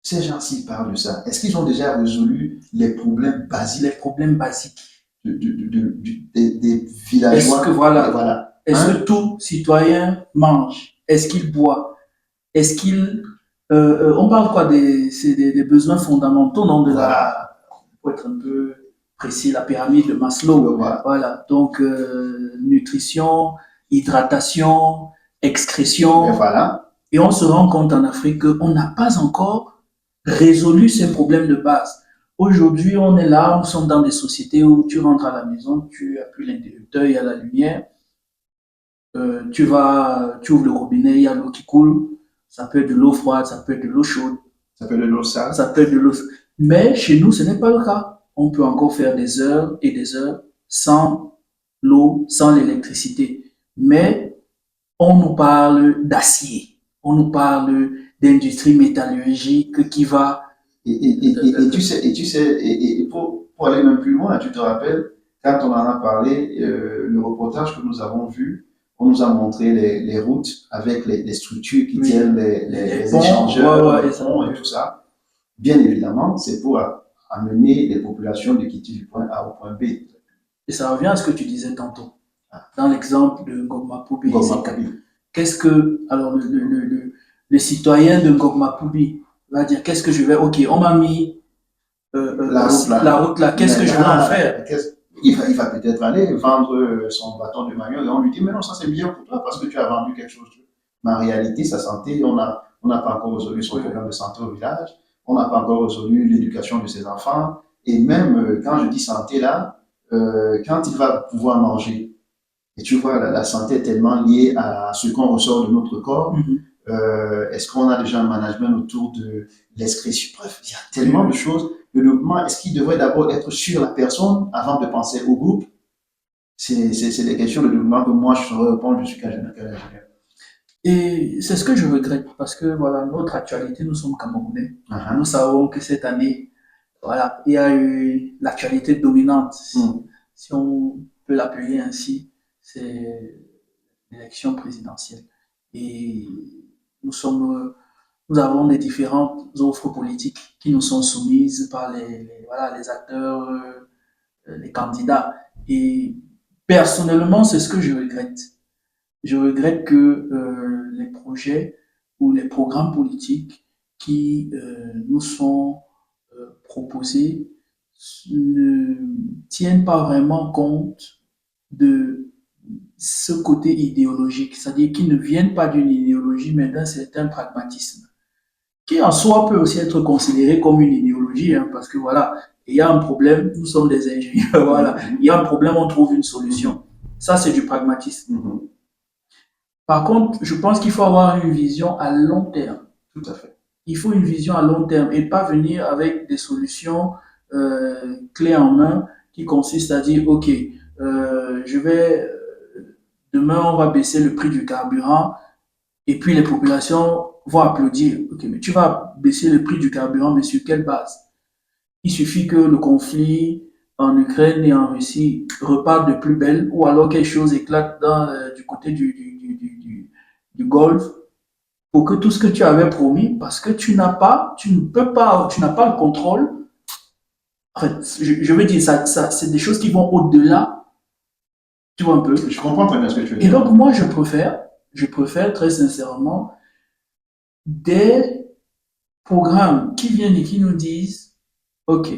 ces gens-ci parlent de ça. Est-ce qu'ils ont déjà résolu les problèmes basiques Les problèmes basiques. des villageois? Est-ce que, voilà, Voilà. est-ce Hein? que tout citoyen mange? Est-ce qu'il boit? Est-ce qu'il... on parle quoi c'est des besoins fondamentaux, non, de Voilà. pour être un peu précis, la pyramide de Maslow. Voilà. Voilà. Donc, nutrition, hydratation, excrétion. Et voilà. Et on se rend compte en Afrique qu'on n'a pas encore résolu ces problèmes de base. Aujourd'hui, on est là, nous sommes dans des sociétés où tu rentres à la maison, tu appuies l'interrupteur, il y a la lumière, tu ouvres le robinet, il y a l'eau qui coule, ça peut être de l'eau froide, ça peut être de l'eau chaude, ça peut être de l'eau sale, ça peut être de l'eau. Mais chez nous, ce n'est pas le cas. On peut encore faire des heures et des heures sans l'eau, sans l'électricité. Mais on nous parle d'acier, on nous parle d'industrie métallurgique qui va... Et tu sais, pour aller même plus loin, tu te rappelles, quand on en a parlé, le reportage que nous avons vu, on nous a montré les routes avec les structures qui tiennent les échangeurs, les ponts et tout ça. Bien évidemment, c'est pour amener les populations de quitter du point A au point B. Et ça revient à ce que tu disais tantôt, dans l'exemple de Ngogma Poubi. Qu'est-ce que, alors, le citoyen de Ngogma Poubi va dire, qu'est-ce que je vais, ok, on m'a mis la route là, qu'est-ce que je vais en faire? Il va peut-être aller vendre son bâton de manioc et on lui dit, mais non, ça c'est bien pour toi parce que tu as vendu quelque chose. Mais en réalité, sa santé, on n'a pas encore résolu son problème de santé au village, on n'a pas encore résolu l'éducation de ses enfants. Et même quand je dis santé là, quand il va pouvoir manger, et tu vois, la santé est tellement liée à ce qu'on ressort de notre corps. Est-ce qu'on a déjà un management autour de l'excrétion? Bref, il y a tellement de choses. Le développement, est-ce qu'il devrait d'abord être sur la personne avant de penser au groupe? C'est des questions de développement que moi je saurais répondre, je suis qu'ingénieur. Et c'est ce que je regrette parce que voilà, notre actualité, nous sommes Camerounais. Nous savons que cette année, voilà, il y a eu l'actualité dominante, si on peut l'appeler ainsi, c'est l'élection présidentielle. Et nous avons des différentes offres politiques qui nous sont soumises par les acteurs, les candidats. Et personnellement, c'est ce que je regrette. Je regrette que les projets ou les programmes politiques qui nous sont proposés ne tiennent pas vraiment compte de ce côté idéologique, c'est-à-dire qu'ils ne viennent pas d'une idéologie, mais d'un certain pragmatisme, qui en soi peut aussi être considéré comme une idéologie, hein, parce que voilà, il y a un problème, nous sommes des ingénieurs, voilà, il y a un problème, on trouve une solution. Ça, c'est du pragmatisme. Par contre, je pense qu'il faut avoir une vision à long terme. Tout à fait. Il faut une vision à long terme et pas venir avec des solutions clés en main qui consistent à dire, OK, demain, on va baisser le prix du carburant et puis les populations vont applaudir. OK, mais tu vas baisser le prix du carburant, mais sur quelle base? Il suffit que le conflit en Ukraine et en Russie reparte de plus belle ou alors quelque chose éclate du côté du Golfe pour que tout ce que tu avais promis, parce que tu n'as pas le contrôle. En fait, je veux dire, ça, c'est des choses qui vont au-delà. Tu vois un peu? Je comprends très bien ce que tu veux dire. Et donc, moi, je préfère très sincèrement des programmes qui viennent et qui nous disent, OK,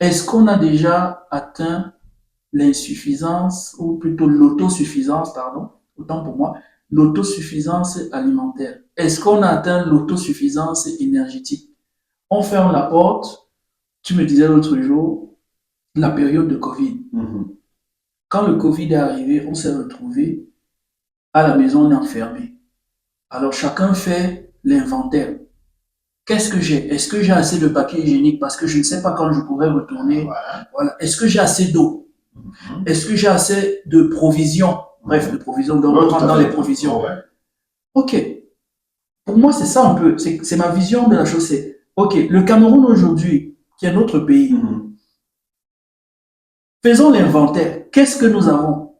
est-ce qu'on a déjà atteint l'insuffisance, ou plutôt l'autosuffisance, pardon, autant pour moi, l'autosuffisance alimentaire? Est-ce qu'on a atteint l'autosuffisance énergétique? On ferme la porte. Tu me disais l'autre jour, la période de Covid. Quand le Covid est arrivé, on s'est retrouvé à la maison, on est enfermé. Alors chacun fait l'inventaire. Qu'est-ce que j'ai? Est-ce que j'ai assez de papier hygiénique parce que je ne sais pas quand je pourrai retourner? Voilà. Est-ce que j'ai assez d'eau? Est-ce que j'ai assez de provisions? Bref, de provisions, donc on rentre dans les provisions. ok, pour moi, c'est ça un peu, c'est ma vision de la chose, c'est, ok, le Cameroun aujourd'hui, qui est notre pays, faisons l'inventaire. Qu'est-ce que nous avons?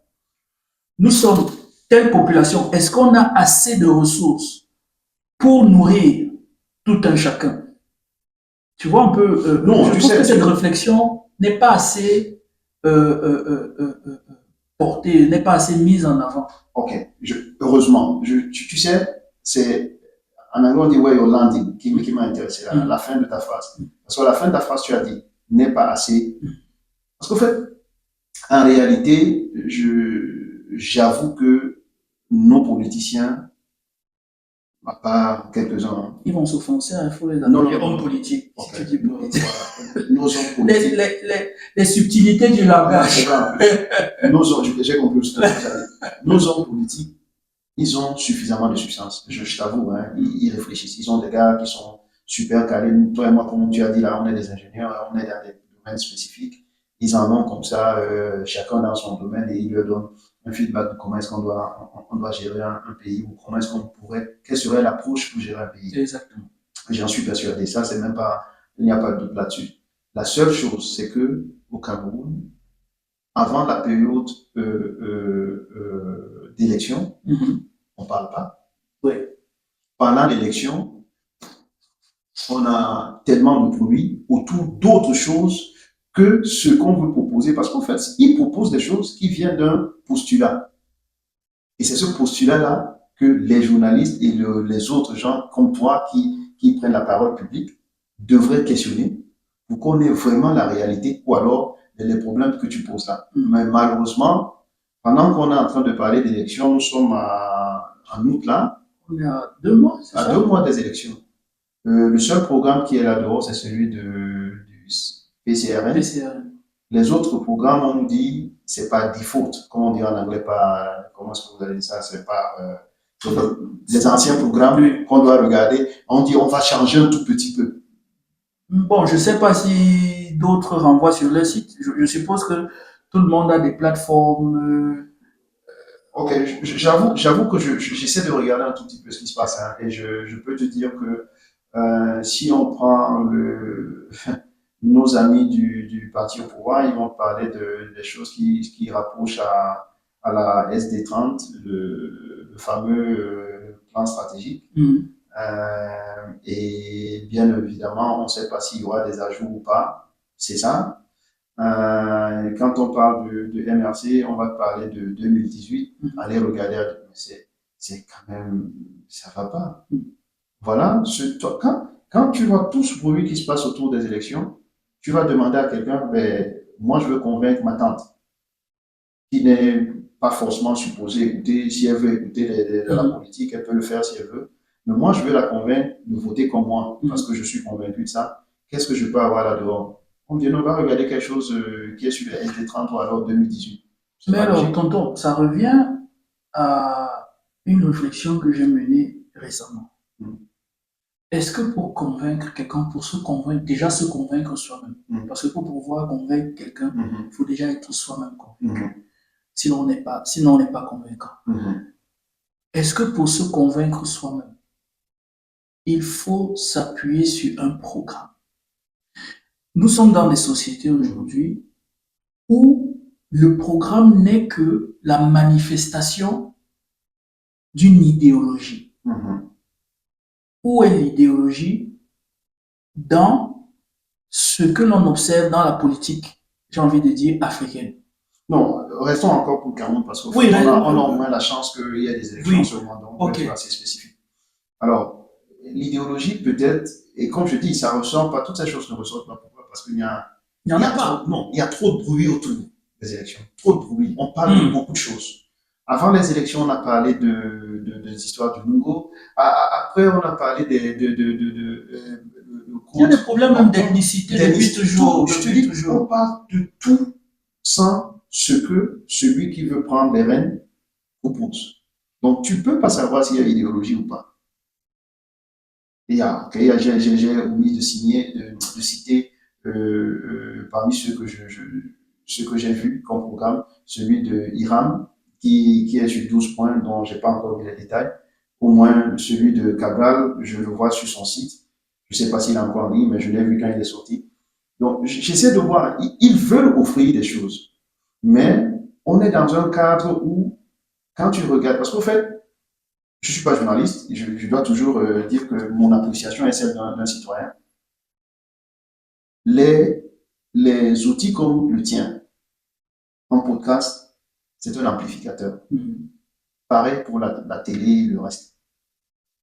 Nous sommes telle population. Est-ce qu'on a assez de ressources pour nourrir tout un chacun? Tu vois un peu, Non, je tu trouve sais, que cette réflexion n'est pas assez portée, n'est pas assez mise en avant. ok, heureusement, tu sais, c'est en anglais on dit ouais, your landing qui m'a intéressé, la fin de ta phrase. Parce qu'à la fin de ta phrase, tu as dit n'est pas assez. Parce qu'en fait, en réalité, j'avoue que nos politiciens, à part quelques-uns. Ils vont s'offenser, il faut les Non, appeler non, hommes non. politiques. Ok. Si tu dis politique. Voilà. Nos hommes politiques. Les subtilités du langage. Nos hommes, j'ai compris ce que tu as dit. Nos hommes politiques, ils ont suffisamment de substance. Je t'avoue, hein, ils réfléchissent. Ils ont des gars qui sont super calés. Toi et moi, comme tu as dit, là, on est des ingénieurs, on est dans des domaines spécifiques. Ils en ont comme ça, chacun dans son domaine, et ils leur donnent un feedback de comment est-ce on doit gérer un pays, ou comment est-ce qu'on pourrait, quelle serait l'approche pour gérer un pays. Exactement. J'en suis persuadé. Ça, c'est même pas, il n'y a pas de doute là-dessus. La seule chose, c'est que au Cameroun, avant la période d'élection, on parle pas. Oui. Pendant l'élection, on a tellement de bruit autour d'autres choses que ce qu'on veut proposer. Parce qu'en fait, ils proposent des choses qui viennent d'un postulat. Et c'est ce postulat-là que les journalistes et les autres gens comme toi qui prennent la parole publique devraient questionner pour qu'on ait vraiment la réalité ou alors les problèmes que tu poses là. Mais malheureusement, pendant qu'on est en train de parler d'élections, nous sommes en août là. On est à 2 mois, c'est ça? À 2 mois des élections. Le seul programme qui est là dehors, c'est celui du PCRN. Les autres programmes, on nous dit, c'est pas default, comme on dit en anglais, pas, comment est-ce que vous allez dire ça, c'est pas, les anciens programmes qu'on doit regarder, on dit, on va changer un tout petit peu. Bon, je sais pas si d'autres renvoient sur le site. Je suppose que tout le monde a des plateformes. Ok, j'avoue que j'essaie de regarder un tout petit peu ce qui se passe, hein, et je peux te dire que si on prend nos amis du parti au pouvoir, ils vont parler des choses qui rapprochent à la SD30, le fameux plan stratégique. Et bien évidemment, on ne sait pas s'il y aura des ajouts ou pas. C'est ça. Quand on parle de MRC, on va parler de 2018. Allez regarder, c'est quand même, ça va pas. Voilà, quand tu vois tout ce bruit qui se passe autour des élections, tu vas demander à quelqu'un, ben, moi je veux convaincre ma tante, qui n'est pas forcément supposée écouter, si elle veut écouter la politique, elle peut le faire si elle veut. Mais moi je veux la convaincre de voter comme moi, parce que je suis convaincu de ça. Qu'est-ce que je peux avoir là-dehors? On va regarder quelque chose qui est sur les SD30 ou alors 2018. Mais alors, tonton, ça revient à une réflexion que j'ai menée récemment. Est-ce que pour convaincre quelqu'un, pour se convaincre, déjà se convaincre soi-même, parce que pour pouvoir convaincre quelqu'un, il faut déjà être soi-même convaincu. Sinon, on n'est pas convaincant. Est-ce que pour se convaincre soi-même, il faut s'appuyer sur un programme? Nous sommes dans des sociétés aujourd'hui où le programme n'est que la manifestation d'une idéologie. Où est l'idéologie dans ce que l'on observe dans la politique, j'ai envie de dire, africaine? Non, restons encore pour le Cameroun parce qu'on a au moins la chance qu'il y ait des élections sur le monde, donc c'est assez spécifique. Alors, l'idéologie peut-être, et comme je dis, ça ressort pas, toutes ces choses ne ressortent pas. Pourquoi? Parce qu'il y a il y a trop de bruit autour des élections. Trop de bruit. On parle de beaucoup de choses. Avant les élections, on a parlé des histoires du Mungo. Après, on a parlé il y a des problèmes même d'ethnicité depuis toujours. Je te dis, on parle de tout sans ce que celui qui veut prendre les rênes propose. Donc, tu peux pas savoir s'il y a idéologie ou pas. J'ai omis de citer parmi ceux que j'ai vus comme programme, celui de Iram, qui est sur 12 points, dont j'ai pas encore vu les détails. Au moins, celui de Cabral, je le vois sur son site. Je ne sais pas s'il est encore en ligne, mais je l'ai vu quand il est sorti. Donc, j'essaie de voir. Ils veulent offrir des choses. Mais on est dans un cadre où, quand tu regardes, parce qu'au fait, je ne suis pas journaliste, je dois toujours dire que mon appréciation est celle d'un citoyen. Les, les outils comme le tien, en podcast, c'est un amplificateur. Pareil pour la télé et le reste.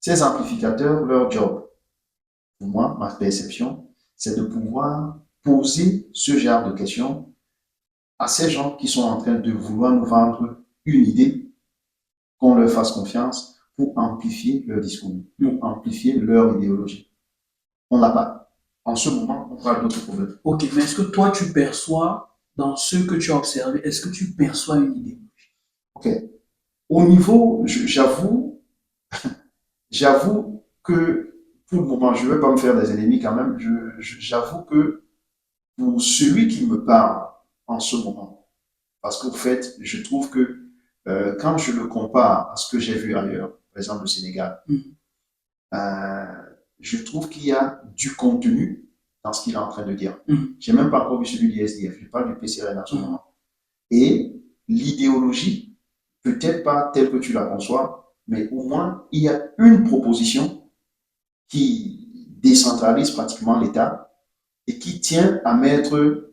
Ces amplificateurs, leur job, pour moi, ma perception, c'est de pouvoir poser ce genre de questions à ces gens qui sont en train de vouloir nous vendre une idée, qu'on leur fasse confiance pour amplifier leur discours, pour amplifier leur idéologie. On l'a pas. En ce moment, on parle d'autres problèmes. Ok, mais est-ce que toi, tu perçois, dans ce que tu as observé, est-ce que tu perçois une idéologie? Ok. Au niveau, j'avoue que pour le moment, je ne vais pas me faire des ennemis quand même. J'avoue que pour celui qui me parle en ce moment, parce qu'au fait, je trouve que quand je le compare à ce que j'ai vu ailleurs, par exemple le Sénégal, euh, je trouve qu'il y a du contenu dans ce qu'il est en train de dire. J'ai même pas encore vu celui du SDF, je parle du PCRN en ce moment. Et l'idéologie, peut-être pas telle que tu la conçois, mais au moins, il y a une proposition qui décentralise pratiquement l'État et qui tient à mettre,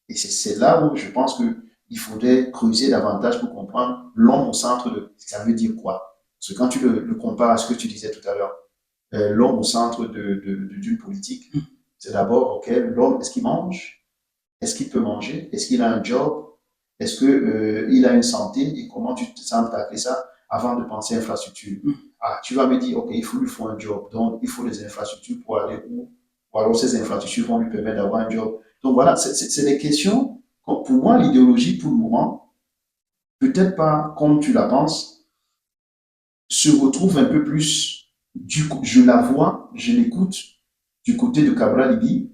et c'est là où je pense qu'il faudrait creuser davantage pour comprendre l'homme au centre de, ça veut dire quoi? Parce que quand tu le compares à ce que tu disais tout à l'heure, l'homme au centre d'une politique, c'est d'abord, ok, l'homme, est-ce qu'il mange? Est-ce qu'il peut manger? Est-ce qu'il a un job? Est-ce qu'il a une santé? Et comment tu te sens tacler ça avant de penser infrastructure? Ah, tu vas me dire, ok, il lui faut un job, donc il faut des infrastructures pour aller où? Ou alors ces infrastructures vont lui permettre d'avoir un job. Donc voilà, c'est des questions. Pour moi, l'idéologie, pour le moment, peut-être pas comme tu la penses, se retrouve un peu plus, je la vois, je l'écoute du côté de Cabral Libi.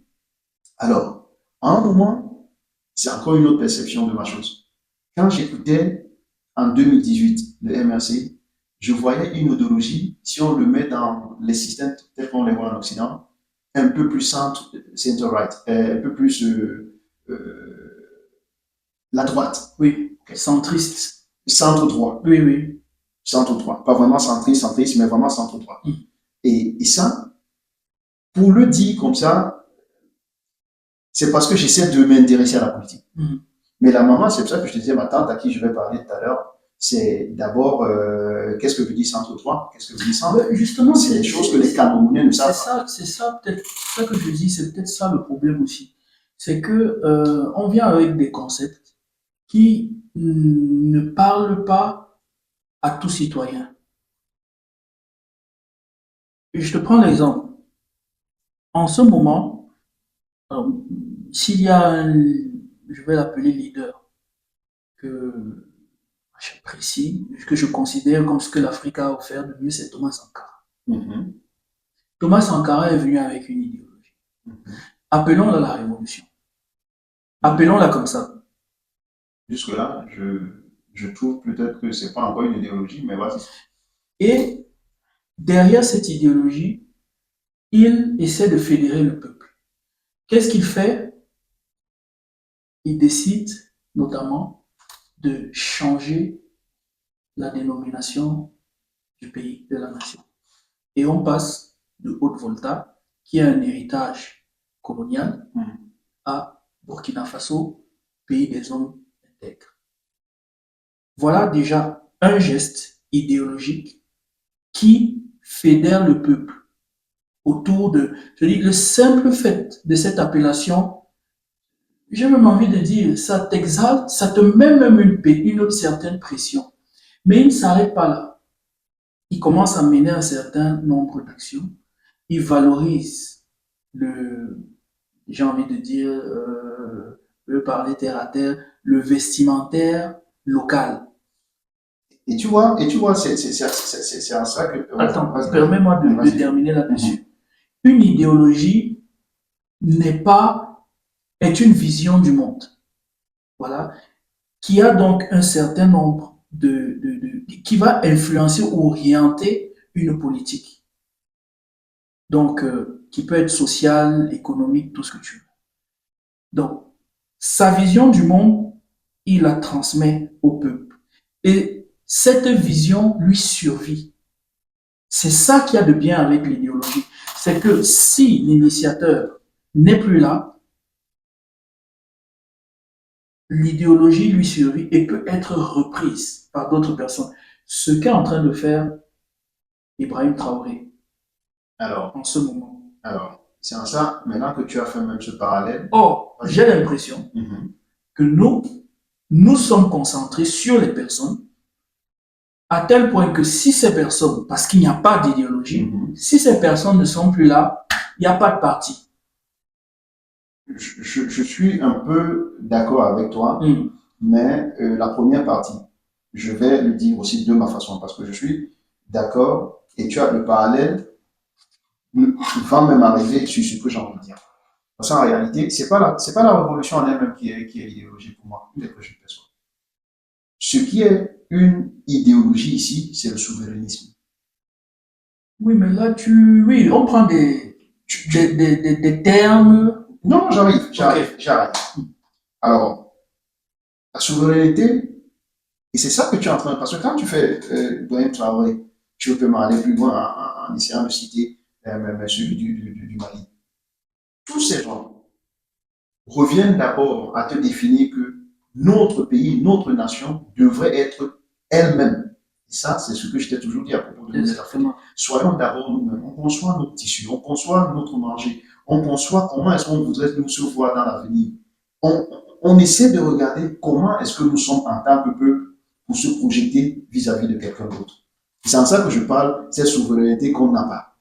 Alors, à un moment, c'est encore une autre perception de ma chose. Quand j'écoutais en 2018 le MRC, je voyais une idéologie, si on le met dans les systèmes tels qu'on les voit en Occident, un peu plus center-right, un peu plus la droite. Oui, centriste. Centre-droit. Oui, oui. Centre-droit. Pas vraiment centriste, mais vraiment centre-droit. Et ça, pour le dire comme ça, c'est parce que j'essaie de m'intéresser à la politique. Mais la maman, c'est pour ça que je te disais, ma tante à qui je vais parler tout à l'heure, c'est d'abord, qu'est-ce que veut dire centre-droit? Qu'est-ce que veut dire centre? Justement, c'est des choses que les Camerounais ne savent pas. C'est ça, peut-être, ça que je dis, c'est peut-être ça le problème aussi. C'est que on vient avec des concepts qui ne parlent pas à tout citoyen. Je te prends l'exemple. En ce moment, s'il y a un, je vais l'appeler leader, que j'apprécie, que je considère comme ce que l'Afrique a offert de mieux, c'est Thomas Sankara. Thomas Sankara est venu avec une idéologie. Appelons-la la révolution. Appelons-la comme ça. Jusque-là, je trouve peut-être que c'est pas encore une idéologie, mais vas-y. Et derrière cette idéologie, il essaie de fédérer le peuple. Qu'est-ce qu'il fait? Il décide notamment de changer la dénomination du pays, de la nation. Et on passe de Haute-Volta, qui a un héritage colonial, à Burkina Faso, pays des hommes intègres. Voilà déjà un geste idéologique qui fédère le peuple autour de... Je dis, le simple fait de cette appellation, j'ai même envie de dire, ça t'exalte, ça te met même une certaine pression. Mais il ne s'arrête pas là. Il commence à mener un certain nombre d'actions. Il valorise j'ai envie de dire, le parler terre à terre, le vestimentaire local. Et tu vois, c'est en ça que... Attends, permets-moi de terminer là-dessus. Une idéologie est une vision du monde. Voilà. Qui a donc un certain nombre qui va influencer ou orienter une politique. Donc, qui peut être sociale, économique, tout ce que tu veux. Donc, sa vision du monde, il la transmet au peuple. Et cette vision lui survit. C'est ça qu'il y a de bien avec l'idéologie. C'est que si l'initiateur n'est plus là, l'idéologie lui survit et peut être reprise par d'autres personnes. Ce qu'est en train de faire Ibrahim Traoré Alors, en ce moment. alors, c'est en ça, maintenant que tu as fait même ce parallèle. Or, j'ai l'impression que nous sommes concentrés sur les personnes à tel point que si ces personnes, parce qu'il n'y a pas d'idéologie, si ces personnes ne sont plus là, il n'y a pas de parti. Je suis un peu d'accord avec toi, mais la première partie, je vais le dire aussi de ma façon, parce que je suis d'accord, et tu as le parallèle va même arriver sur ce que j'ai envie de dire. Parce qu'en réalité, c'est pas la révolution en elle-même qui est l'idéologie pour moi, tel que je le perçois. Ce qui est une idéologie ici, c'est le souverainisme. Oui, mais là, oui, on prend des termes. Non, j'arrive. Alors, la souveraineté, et c'est ça que tu es en train de... Parce que quand tu fais Ibrahim Traoré, tu peux m'aller plus loin en essayant de citer celui du Mali. Tous ces gens reviennent d'abord à te définir que notre pays, notre nation devrait être elle-même. Et ça, c'est ce que je t'ai toujours dit à propos de nos affaires. Soyons d'abord nous-mêmes. On conçoit notre tissu, on conçoit notre manger, on conçoit comment est-ce qu'on voudrait nous se voir dans l'avenir. On essaie de regarder comment est-ce que nous sommes en tant que peuple pour se projeter vis-à-vis de quelqu'un d'autre. C'est en ça que je parle, cette souveraineté qu'on n'a pas.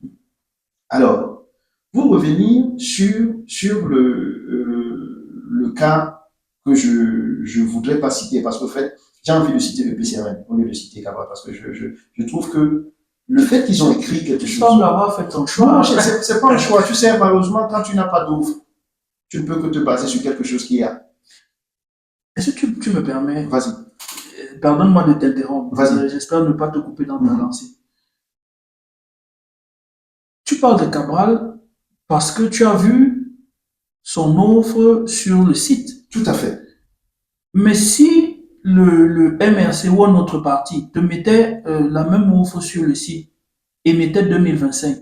Alors, pour revenir sur le cas que je voudrais pas citer, parce qu'en fait, j'ai envie de citer le PCRN au lieu de citer Cabral, parce que je trouve que le fait qu'ils ont écrit quelque chose... Tu sembles avoir fait ton choix. Non, c'est pas un choix. Tu sais, malheureusement, quand tu n'as pas d'offre, tu ne peux que te baser sur quelque chose qu'il y a. Est-ce que tu me permets? Vas-y. Pardonne-moi de t'interrompre. Vas-y. J'espère ne pas te couper dans ta lancée. Tu parles de Cabral parce que tu as vu son offre sur le site. Tout à fait. Mais si le MRC ou un autre parti te mettait la même offre sur le site et mettait 2025,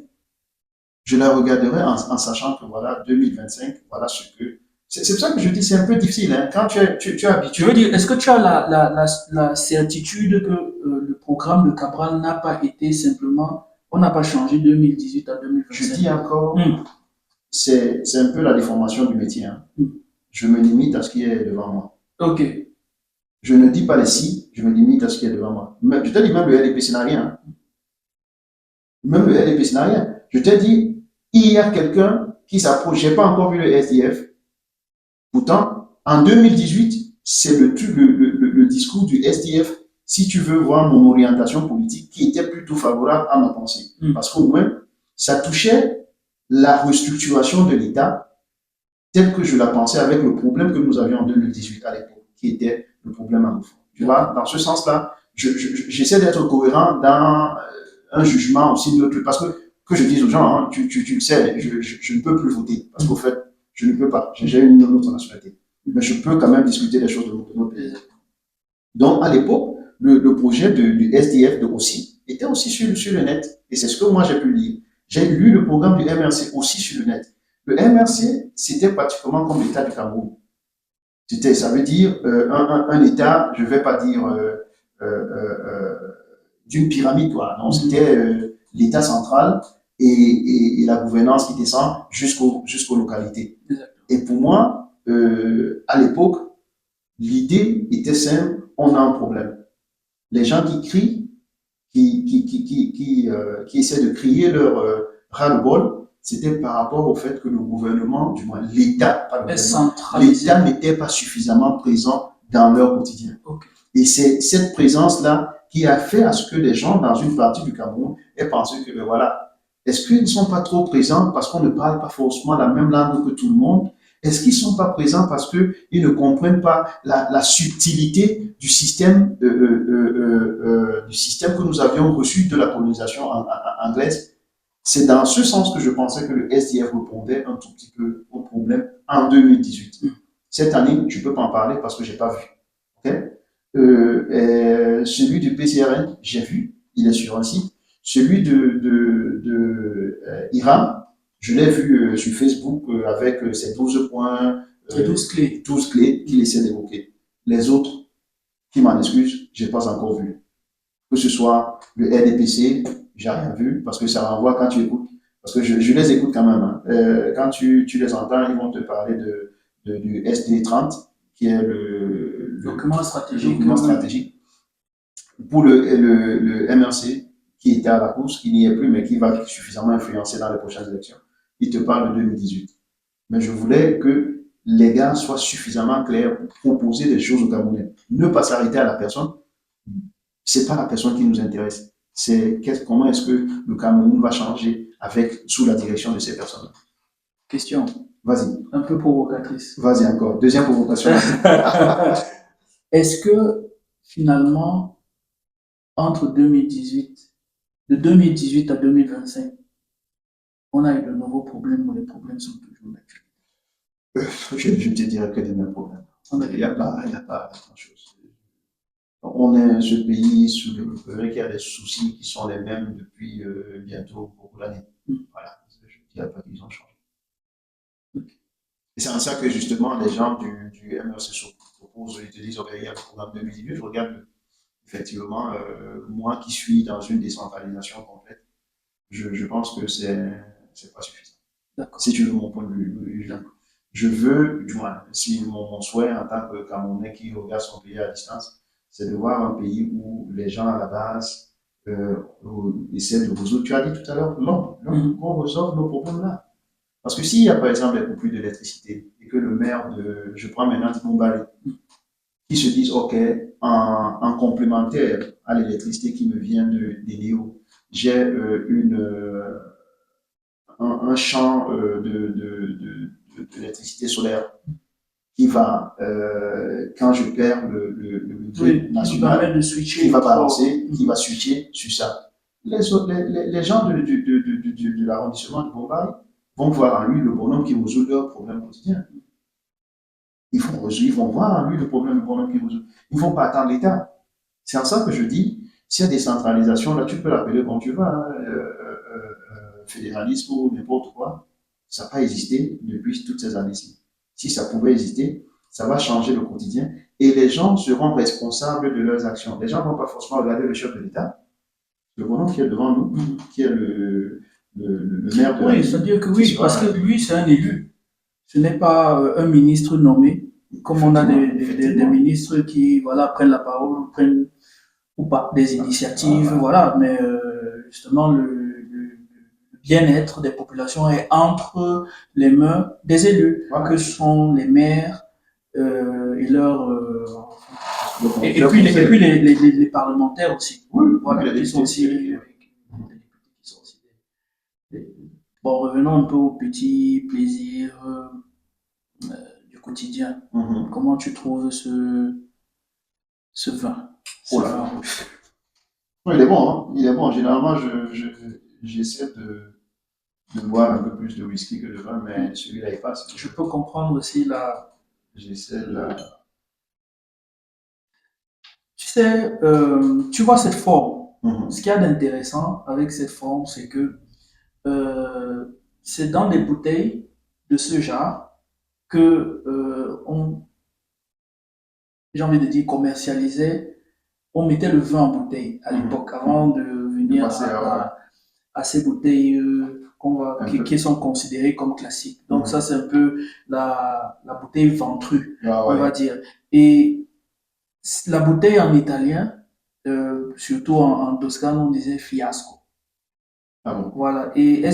je la regarderai en sachant que voilà, 2025, voilà ce que... C'est pour ça que je dis c'est un peu difficile. Hein. Quand tu es habitué... Je veux dire, est-ce que tu as la certitude que le programme de Cabral n'a pas été simplement... On n'a pas changé 2018 à 2025. Je dis encore, c'est un peu la déformation du métier. Hein. Je me limite à ce qui est devant moi. Ok. Je ne dis pas les si, je me limite à ce qui est devant moi. Je te dis même le LDP, c'est n'a rien. Même le LDP, c'est n'a rien. Je te dis, il y a quelqu'un qui s'approche. Je n'ai pas encore vu le SDF. Pourtant, en 2018, c'est le discours du SDF, si tu veux voir mon orientation politique, qui était plutôt favorable à ma pensée. Parce qu'au moins, ça touchait la restructuration de l'État tel que je la pensais avec le problème que nous avions en 2018 à l'époque, qui était le problème à fond. Tu vois, dans ce sens-là, j'essaie d'être cohérent dans un jugement aussi neutre. Parce que je dis aux gens, hein, tu le sais, je ne peux plus voter. Parce qu'au fait, je ne peux pas. J'ai une autre nationalité. Mais je peux quand même discuter des choses de notre pays. Donc, à l'époque, le projet du SDF de Rossi était aussi sur le net. Et c'est ce que moi j'ai pu lire. J'ai lu le programme du MRC aussi sur le net. Le MRC, c'était pratiquement comme l'État du Cameroun. Ça veut dire un État, je ne vais pas dire d'une pyramide, quoi. Non, c'était l'État central et la gouvernance qui descend jusqu'aux localités. Et pour moi, à l'époque, l'idée était simple, on a un problème. Les gens qui crient, qui essaient de crier leur ras-le-bol, c'était par rapport au fait que le gouvernement, du moins l'État, l'État n'était pas suffisamment présent dans leur quotidien. Okay. Et c'est cette présence-là qui a fait à ce que les gens dans une partie du Cameroun aient pensé que, voilà, est-ce qu'ils ne sont pas trop présents parce qu'on ne parle pas forcément la même langue que tout le monde? Est-ce qu'ils ne sont pas présents parce qu'ils ne comprennent pas la subtilité du système que nous avions reçu de la colonisation anglaise? C'est dans ce sens que je pensais que le SDF répondait un tout petit peu au problème en 2018. Cette année, je ne peux pas en parler parce que je n'ai pas vu. Okay? Celui du PCRN, j'ai vu, il est sur un site. Celui Iran, je l'ai vu sur Facebook avec ses 12 points, 12 clés. 12 clés qu'il essaie d'évoquer. Les autres, qui m'en excusent, je n'ai pas encore vu. Que ce soit le RDPC, j'ai rien vu, parce que ça renvoie quand tu écoutes. Parce que je les écoute quand même. Hein. Quand tu les entends, ils vont te parler du SD30, qui est le document stratégique. Pour le MRC, qui était à la course, qui n'y est plus, mais qui va suffisamment influencer dans les prochaines élections. Il te parle de 2018. Mais je voulais que les gars soient suffisamment clairs pour proposer des choses aux Camerounais. Ne pas s'arrêter à la personne. C'est pas la personne qui nous intéresse. C'est comment est-ce que le Cameroun va changer sous la direction de ces personnes. Question. Vas-y. Un peu provocatrice. Vas-y encore. Deuxième provocation. Est-ce que finalement, entre 2018, de 2018 à 2025, on a eu de nouveaux problèmes ou les problèmes sont toujours d'actualité? Je te dirais que des mêmes problèmes. Il n'y a pas grand-chose. On est ce pays sous-développé qui a des soucis qui sont les mêmes depuis bientôt beaucoup d'années. Voilà. Je ne dirais pas qu'ils ont changé. Et c'est en ça que justement les gens du MRC proposent, ils te disent, ok, il y a le programme 2018, je regarde effectivement, moi qui suis dans une décentralisation complète, je pense que c'est pas suffisant. Si tu veux mon point de vue, je veux, du moins, si mon souhait en tant que Camerounais qui regarde son pays à distance, c'est de voir un pays où les gens à la base essaient de résoudre. Tu as dit tout à l'heure, non, qu'on résolve nos problèmes là. Parce que s'il y a par exemple des coupures d'électricité et que le maire je prends maintenant Mumbai, qui se disent, OK, en complémentaire à l'électricité qui me vient des Léo, j'ai un champ d'électricité solaire qui va, quand je perds le grid national, qui va balancer, qui va switcher sur ça. Les gens de l'arrondissement de Bombay vont voir en lui le bonhomme qui résout leurs problèmes quotidiens. Ils vont voir en lui le bonhomme qui résout. Ils ne vont pas attendre l'État. C'est en ça que je dis, s'il y a des centralisations, là, tu peux l'appeler comme tu veux, hein, fédéralisme ou n'importe quoi, ça n'a pas existé depuis toutes ces années-ci. Si ça pouvait exister, ça va changer le quotidien et les gens seront responsables de leurs actions. Les gens ne vont pas forcément regarder le chef de l'État, le bonhomme qui est devant nous, qui est le maire de Oui, c'est-à-dire que oui, parce que lui, c'est un élu. Ce n'est pas un ministre nommé, comme on a des ministres qui voilà, prennent la parole, prennent ou pas des initiatives, voilà, mais justement, le bien-être des populations est entre les mains des élus, que sont les maires et leurs. Et puis les parlementaires aussi. Oui, voilà, qui sont aussi. Bon, revenons un peu aux petits plaisirs du quotidien. Comment tu trouves ce vin? Oui, il est bon, hein? Il est bon. Généralement, j'essaie de boire un peu plus de whisky que de vin, mais celui-là, il passe. Je peux comprendre aussi J'essaie la. Tu sais, tu vois cette forme. Ce qu'il y a d'intéressant avec cette forme, c'est que c'est dans des bouteilles de ce genre que j'ai envie de dire, commercialisait. On mettait le vin en bouteille à l'époque, avant de venir à ces bouteilles qui sont considérées comme classiques. Donc ça, c'est un peu la bouteille ventrue, on va dire. Et la bouteille en italien, surtout en toscane, on disait fiasco. Voilà. Et elles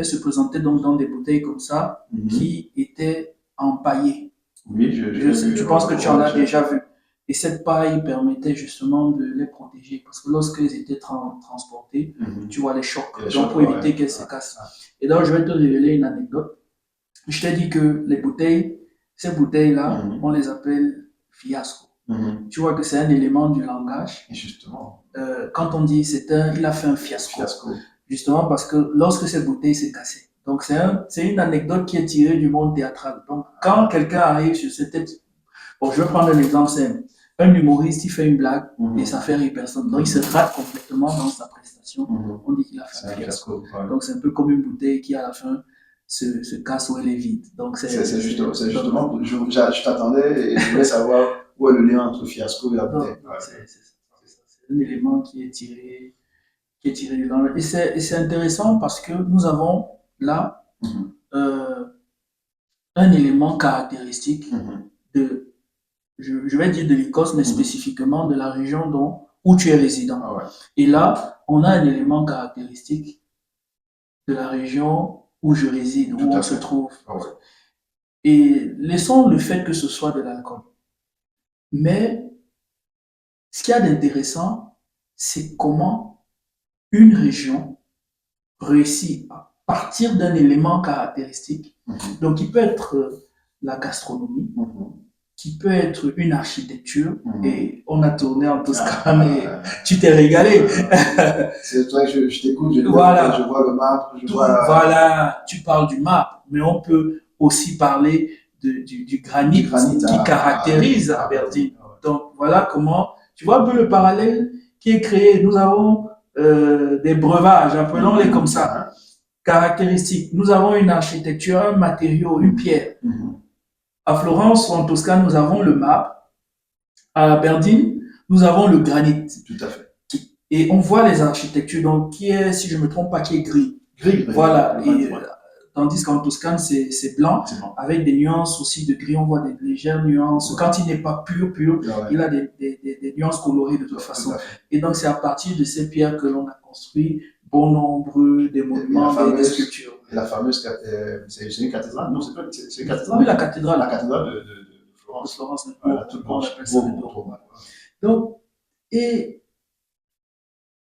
se présentaient donc dans des bouteilles comme ça, qui étaient empaillées. Oui, je pense que tu en as déjà vu. Et cette paille permettait justement de les protéger. Parce que lorsqu'elles étaient transportées, tu vois les chocs. Donc, pour éviter qu'elles se cassent. Et donc, je vais te révéler une anecdote. je t'ai dit que ces bouteilles-là, on les appelle fiasco. Tu vois que c'est un élément du langage. Et justement. Quand on dit il a fait un fiasco. Justement parce que lorsque cette bouteille s'est cassée. Donc c'est une anecdote qui est tirée du monde théâtral. Donc quand quelqu'un arrive sur cette tête, bon, je vais prendre un exemple simple. Un humoriste, il fait une blague et ça fait rire personne. Donc il se rate complètement dans sa prestation. On dit qu'il a fait un fiasco. Donc c'est un peu comme une bouteille qui à la fin se casse ou elle est vide. Donc c'est justement, je t'attendais et je voulais savoir où est le lien entre fiasco et la bouteille. C'est un élément qui est tiré du langage. Et c'est intéressant parce que nous avons là un élément caractéristique de, je vais dire de l'Écosse, mais spécifiquement de la région où tu es résident. Et là, on a un élément caractéristique de la région où je réside, où on se trouve. Et laissons le fait que ce soit de l'alcool. Mais ce qu'il y a d'intéressant, c'est comment une région réussit à partir d'un élément caractéristique. Donc, qui peut être la gastronomie, qui peut être une architecture, et on a tourné en Toscane et tu t'es régalé. C'est vrai que je t'écoute, je vois le map. Voilà, tu parles du map, mais on peut aussi parler du granit qui caractérise Aberdeen. Donc, voilà comment, tu vois un peu le parallèle qui est créé. Nous avons des breuvages, appelons-les comme ça, caractéristiques. Nous avons une architecture, un matériau, une pierre. À Florence ou en Toscane, nous avons le marbre. À Aberdeen, nous avons le granit. Tout à fait. Et on voit les architectures, donc qui est, si je ne me trompe pas, qui est gris. Voilà. Tandis qu'en Toscane, c'est blanc, avec des nuances aussi de gris. On voit des légères nuances. Quand il n'est pas pur, il a des nuances colorées de toute façon. Et donc, c'est à partir de ces pierres que l'on a construit bon nombre des monuments et des sculptures. Et la fameuse, c'est une cathédrale? Non, c'est une cathédrale. Oui, la cathédrale. La cathédrale de Florence. Voilà, tout le monde appelle ça le Dôme. Donc, et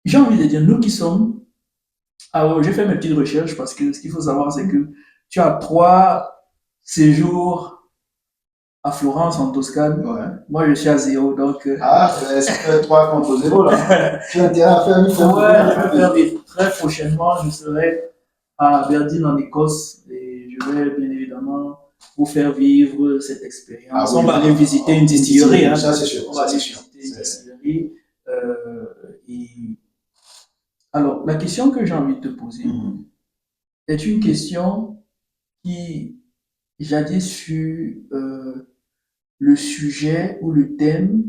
j'ai envie de dire, nous qui sommes. Alors, j'ai fait mes petites recherches parce que ce qu'il faut savoir, c'est que tu as 3 séjours à Florence, en Toscane. Moi, je suis à 0, donc. C'est 3 contre 0, là. Tu as intérêt à faire une je vais faire très prochainement, je serai à Aberdeen, en Écosse, et je vais bien évidemment vous faire vivre cette expérience. On va aller visiter une distillerie. Ça, c'est sûr. On va aller visiter une distillerie. Alors, la question que j'ai envie de te poser est une question qui, jadis, fut le sujet ou le thème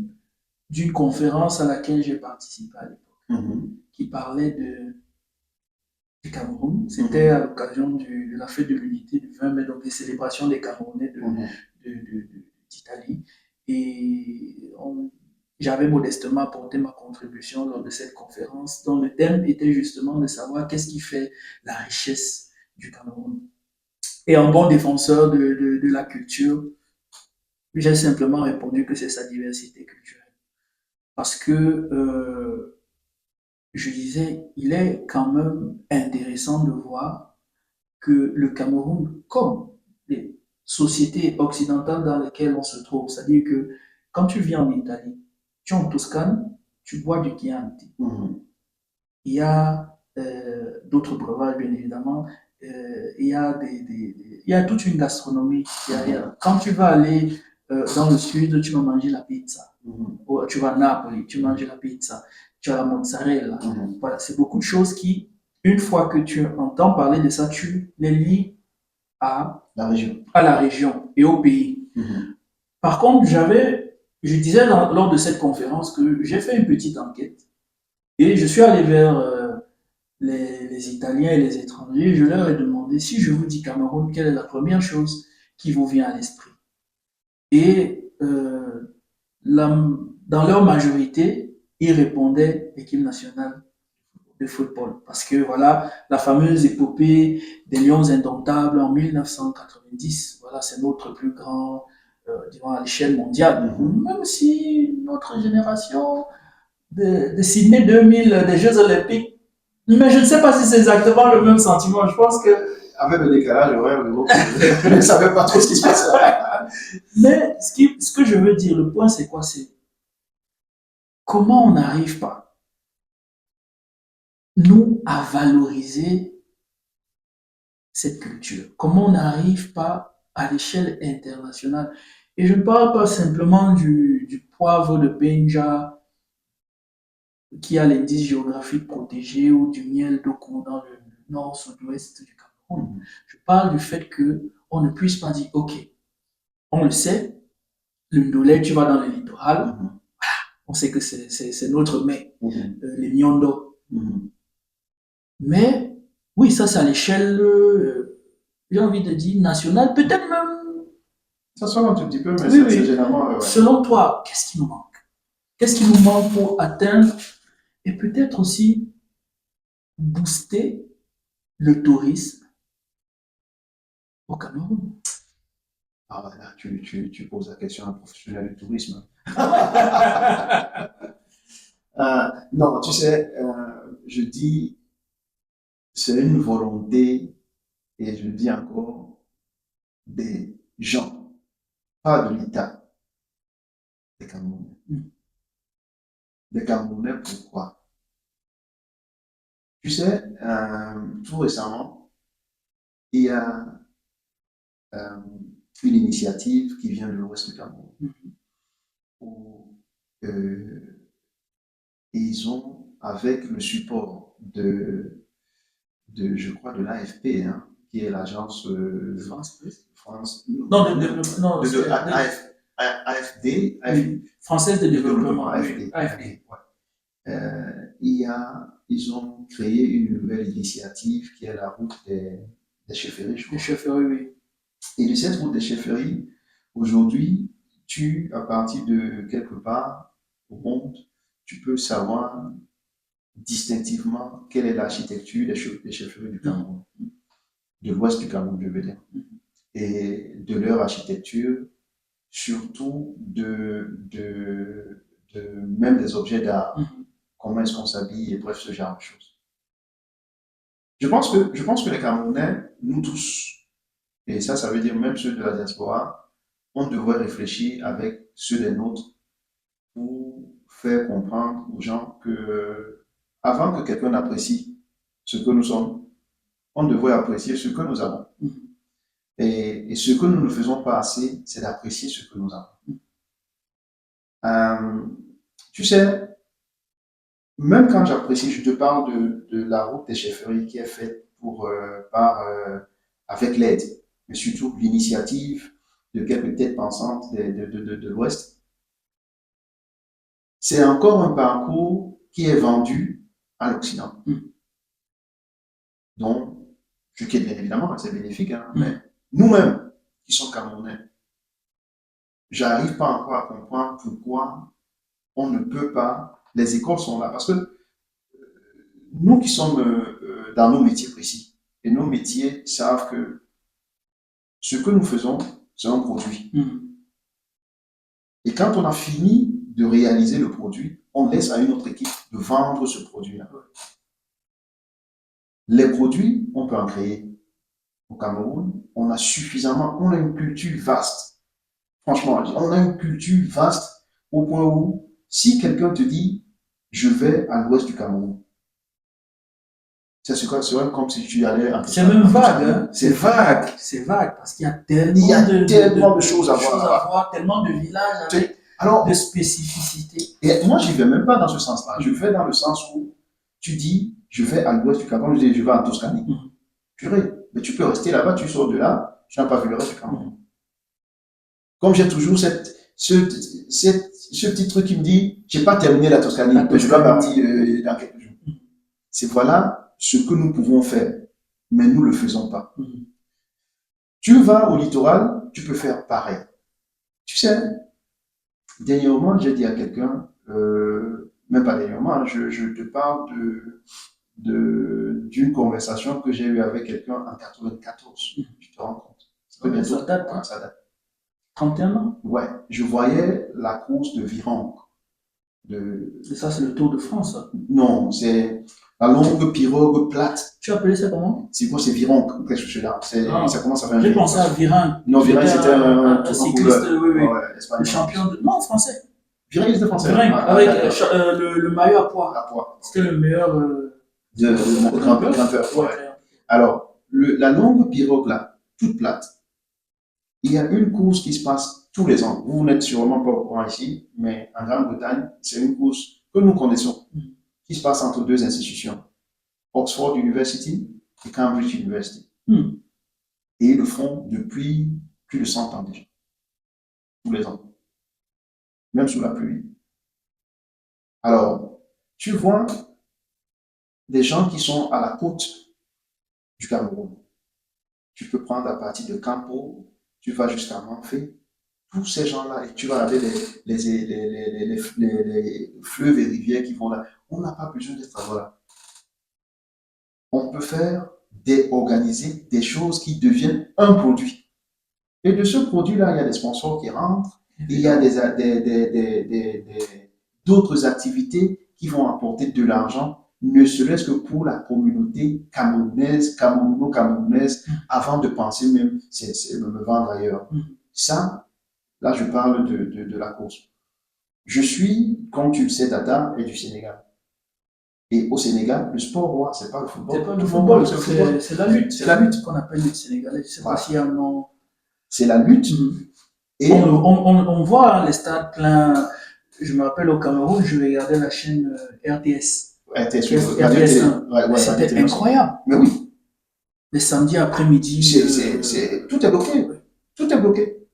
d'une conférence à laquelle j'ai participé à l'époque, qui parlait du Cameroun. C'était à l'occasion de la fête de l'unité du 20 mai, donc des célébrations des Camerounais d'Italie. Et j'avais modestement apporté ma contribution lors de cette conférence, dont le thème était justement de savoir qu'est-ce qui fait la richesse du Cameroun. Et en bon défenseur de la culture, j'ai simplement répondu que c'est sa diversité culturelle. Parce que je disais, il est quand même intéressant de voir que le Cameroun, comme les sociétés occidentales dans lesquelles on se trouve, c'est-à-dire que quand tu vis en Italie, tu es en Toscane, tu bois du Chianti. Il y a d'autres breuvages, bien évidemment. Il y a toute une gastronomie. Quand tu vas aller dans le sud, tu vas manger la pizza. Tu vas à Napoli, tu manges la pizza. Tu as la mozzarella. Voilà, c'est beaucoup de choses qui, une fois que tu entends parler de ça, tu les lis à la région et au pays. Par contre, je disais lors de cette conférence que j'ai fait une petite enquête et je suis allé vers les Italiens et les étrangers. Je leur ai demandé, si je vous dis Cameroun, quelle est la première chose qui vous vient à l'esprit? Et dans leur majorité, ils répondaient l'équipe nationale de football. Parce que voilà, la fameuse épopée des Lions indomptables en 1990, voilà, c'est notre plus grand, disons, à l'échelle mondiale. Même si notre génération de Sydney 2000, des Jeux Olympiques, mais je ne sais pas si c'est exactement le même sentiment. Je pense que avec le décalage horaire, je ne savais pas trop ce qui se passait. Mais ce que je veux dire, le point, c'est quoi? C'est comment on n'arrive pas, nous, à valoriser cette culture? Comment on n'arrive pas à l'échelle internationale? Et je ne parle pas simplement du poivre de Benja qui a l'indice géographique protégé ou du miel d'Oko dans le nord-sud-ouest du Cameroun. Je parle du fait qu'on ne puisse pas dire, OK, on le sait, le Ndolé, tu vas dans le littoral, on sait que c'est notre mets, les Miondo. Mais, oui, ça c'est à l'échelle, j'ai envie de dire, nationale, peut-être même. Ça sort un tout petit peu, mais Oui, c'est généralement. Ouais. Selon toi, qu'est-ce qui nous manque? Qu'est-ce qui nous manque pour atteindre et peut-être aussi booster le tourisme au Cameroun? Ah, là, tu poses la question à un professionnel du tourisme. Non, tu sais, je dis, c'est une volonté, et je dis encore, des gens, pas de l'État, des Camerounais. Des Camerounais, pourquoi? Tu sais, tout récemment, il y a une initiative qui vient de l'ouest du Cameroun, où ils ont, avec le support je crois, de l'AFP, hein, qui est l'agence France, non, de AFD, Française de développement, AFD, AFD. Ouais. Ils ont créé une nouvelle initiative qui est la route des chefferies, je crois. Des chefferies, oui. Et de cette route des chefferies, aujourd'hui, à partir de quelque part au monde, tu peux savoir distinctivement quelle est l'architecture des chefferies du Cameroun, de l'ouest du Cameroun, je veux dire, et de leur architecture, surtout même des objets d'art, comment est-ce qu'on s'habille, et bref, ce genre de choses. Je pense que les Camerounais, nous tous, et ça veut dire même ceux de la diaspora, on devrait réfléchir avec ceux des nôtres pour faire comprendre aux gens que, avant que quelqu'un apprécie ce que nous sommes, on devrait apprécier ce que nous avons. Et ce que nous ne faisons pas assez, c'est d'apprécier ce que nous avons. Tu sais, même quand j'apprécie, je te parle de la route des chefferies qui est faite avec l'aide, mais surtout l'initiative de quelques têtes pensantes de l'Ouest. C'est encore un parcours qui est vendu à l'Occident. Donc, ce qui est bien évidemment c'est bénéfique, hein, mais nous-mêmes, qui sommes Camerounais, j'arrive pas encore à comprendre pourquoi on ne peut pas, les écoles sont là, parce que nous qui sommes dans nos métiers précis, et nos métiers savent que ce que nous faisons, c'est un produit. Et quand on a fini de réaliser le produit, on laisse à une autre équipe de vendre ce produit-là. Les produits, on peut en créer. Au Cameroun, on a une culture vaste. Franchement, on a une culture vaste au point où, si quelqu'un te dit, je vais à l'ouest du Cameroun, c'est comme si tu allais à... C'est même vague, hein? C'est vague. C'est vague, parce qu'il y a tellement de choses à voir, tellement de villages avec de spécificités. Et moi, je ne vais même pas dans ce sens-là. Je vais dans le sens où tu dis, je vais à l'ouest du Cameroun, je vais en Toscanie. Purée, mais tu peux rester là-bas, tu sors de là, tu n'as pas vu le reste du Cameroun. Comme j'ai toujours ce petit truc qui me dit, je n'ai pas terminé la Toscanie, mais je dois partir dans quelques jours. C'est voilà ce que nous pouvons faire, mais nous ne le faisons pas. Tu vas au littoral, tu peux faire pareil. Tu sais, dernièrement, j'ai dit à quelqu'un, même pas dernièrement, je te parle d'une conversation que j'ai eue avec quelqu'un en 94. Tu te rends compte? Ça date. 31 ans? Ouais. Je voyais la course de Virenque. Et ça, c'est le Tour de France. Non, c'est la longue pirogue plate. Tu appelais ça comment? C'est quoi, c'est Viron, quelque chose là. Ça commence à faire un J'ai pensé à Virin. Non, Virin, c'était un cycliste, oui. Ouais, le champion de... Non, français. Virin, il était français. Virin, avec le maillot à poids. C'était le meilleur... de grimpeur. Ouais. Alors, la longue pirogue là, toute plate, il y a une course qui se passe tous les ans. Vous n'êtes sûrement pas au courant ici, mais en Grande-Bretagne, c'est une course que nous connaissons, qui se passe entre deux institutions, Oxford University et Cambridge University. Et ils le font depuis plus de 100 ans déjà, tous les ans, même sous la pluie. Alors, tu vois des gens qui sont à la côte du Cameroun. Tu peux prendre à partir de Campo, tu vas jusqu'à Manfé, tous ces gens-là, et tu vas regarder les fleuves et rivières qui vont là. On n'a pas besoin d'être là. On peut organiser des choses qui deviennent un produit. Et de ce produit-là, il y a des sponsors qui rentrent, il y a d'autres activités qui vont apporter de l'argent, ne serait-ce que pour la communauté camerounaise, avant de penser même me vendre ailleurs. Ça, là, je parle de la course. Je suis, comme tu le sais, Tata, et du Sénégal. Et au Sénégal, le sport roi, c'est pas le football. C'est pas le football, c'est la lutte. C'est la lutte qu'on appelle lutte sénégalaise. Je sais pas s'il y a un nom. C'est la lutte. Et on voit les stades pleins. Je me rappelle au Cameroun, je regardais la chaîne RTS. RTS 1. C'était incroyable. Mais oui. Les samedis après-midi. Tout est bloqué. Tout est bloqué.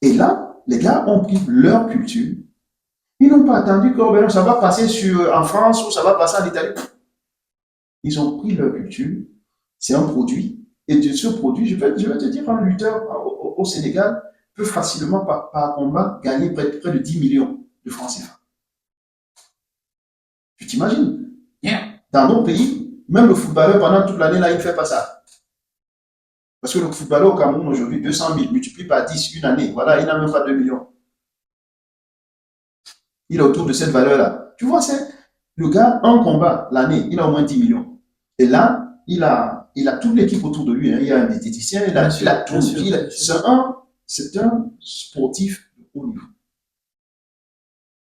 Et là, les gars ont pris leur culture. Ils n'ont pas attendu que ça va passer en France ou ça va passer en Italie. Ils ont pris leur culture. C'est un produit. Et de ce produit, je vais te dire, un lutteur au Sénégal peut facilement, par combat, gagner près de 10 millions de francs CFA. Tu t'imagines? Dans nos pays, même le footballeur, pendant toute l'année, là, il ne fait pas ça. Parce que le footballeur au Cameroun, aujourd'hui, 200 000, multiplié par 10 une année, voilà, il n'a même pas 2 millions. Il est autour de cette valeur-là. Tu vois, c'est le gars, un combat l'année, il a au moins 10 millions. Et là, il a toute l'équipe autour de lui. Hein. Il y a un diététicien, il a tout. C'est un sportif de haut niveau.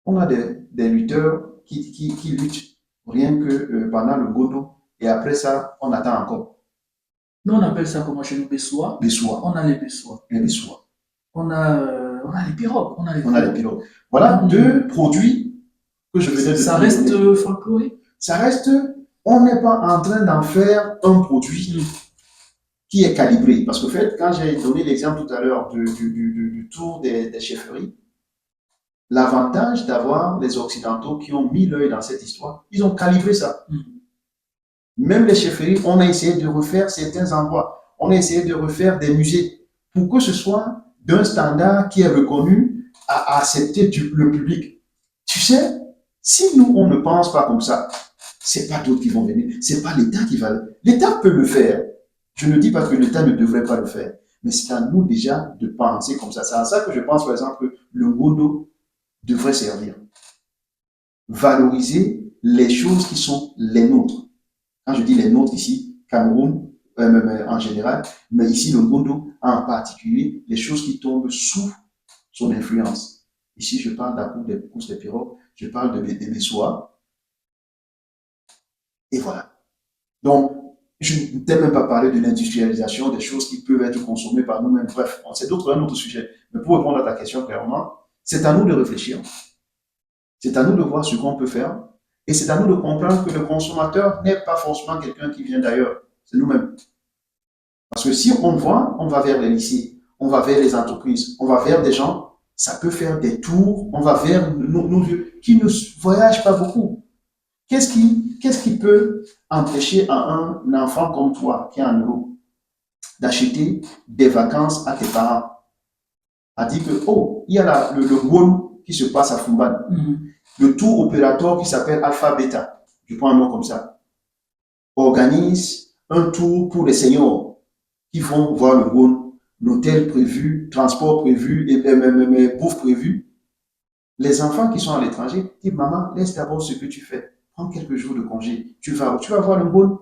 On a des lutteurs qui luttent rien que pendant le godo. Et après ça, on attend encore. Nous, on appelle ça comment chez nous, Bessois. On a les Bessois. On a les pirogues. On a les pirogues. Voilà deux produits que je venais de dire. Ça reste folklorique. Ça reste, on n'est pas en train d'en faire un produit qui est calibré. Parce qu'en fait, quand j'ai donné l'exemple tout à l'heure du tour des chefferies, l'avantage d'avoir les Occidentaux qui ont mis l'œil dans cette histoire, ils ont calibré ça. Même les chefferies, on a essayé de refaire certains endroits. On a essayé de refaire des musées pour que ce soit d'un standard qui est reconnu à accepter le public. Tu sais, si nous, on ne pense pas comme ça, c'est pas d'autres qui vont venir. C'est pas l'État qui va. L'État peut le faire. Je ne dis pas que l'État ne devrait pas le faire. Mais c'est à nous déjà de penser comme ça. C'est à ça que je pense, par exemple, que le Ngodo devrait servir. Valoriser les choses qui sont les nôtres. Quand je dis les nôtres ici, Cameroun, en général, mais ici le Ngodo en particulier, les choses qui tombent sous son influence. Ici, je parle des courses des pirogues, je parle des Bessois. Et voilà. Donc, je ne t'ai même pas parlé de l'industrialisation, des choses qui peuvent être consommées par nous-mêmes. Bref, c'est un autre sujet. Mais pour répondre à ta question clairement, c'est à nous de réfléchir. C'est à nous de voir ce qu'on peut faire. Et c'est à nous de comprendre que le consommateur n'est pas forcément quelqu'un qui vient d'ailleurs. C'est nous-mêmes. Parce que si on voit, on va vers les lycées, on va vers les entreprises, on va vers des gens, ça peut faire des tours, on va vers nos vieux qui ne voyagent pas beaucoup. Qu'est-ce qui peut empêcher à un enfant comme toi, qui est en Europe, d'acheter des vacances à tes parents? A dit que, oh, il y a le Wall qui se passe à Fumban. Le tour opérateur qui s'appelle Alpha Beta, je prends un nom comme ça, organise un tour pour les seniors qui vont voir le Wall, l'hôtel prévu, transport prévu, et même bouffe prévu. Les enfants qui sont à l'étranger disent, maman, laisse d'abord ce que tu fais. Prends quelques jours de congé. Tu vas voir le monde.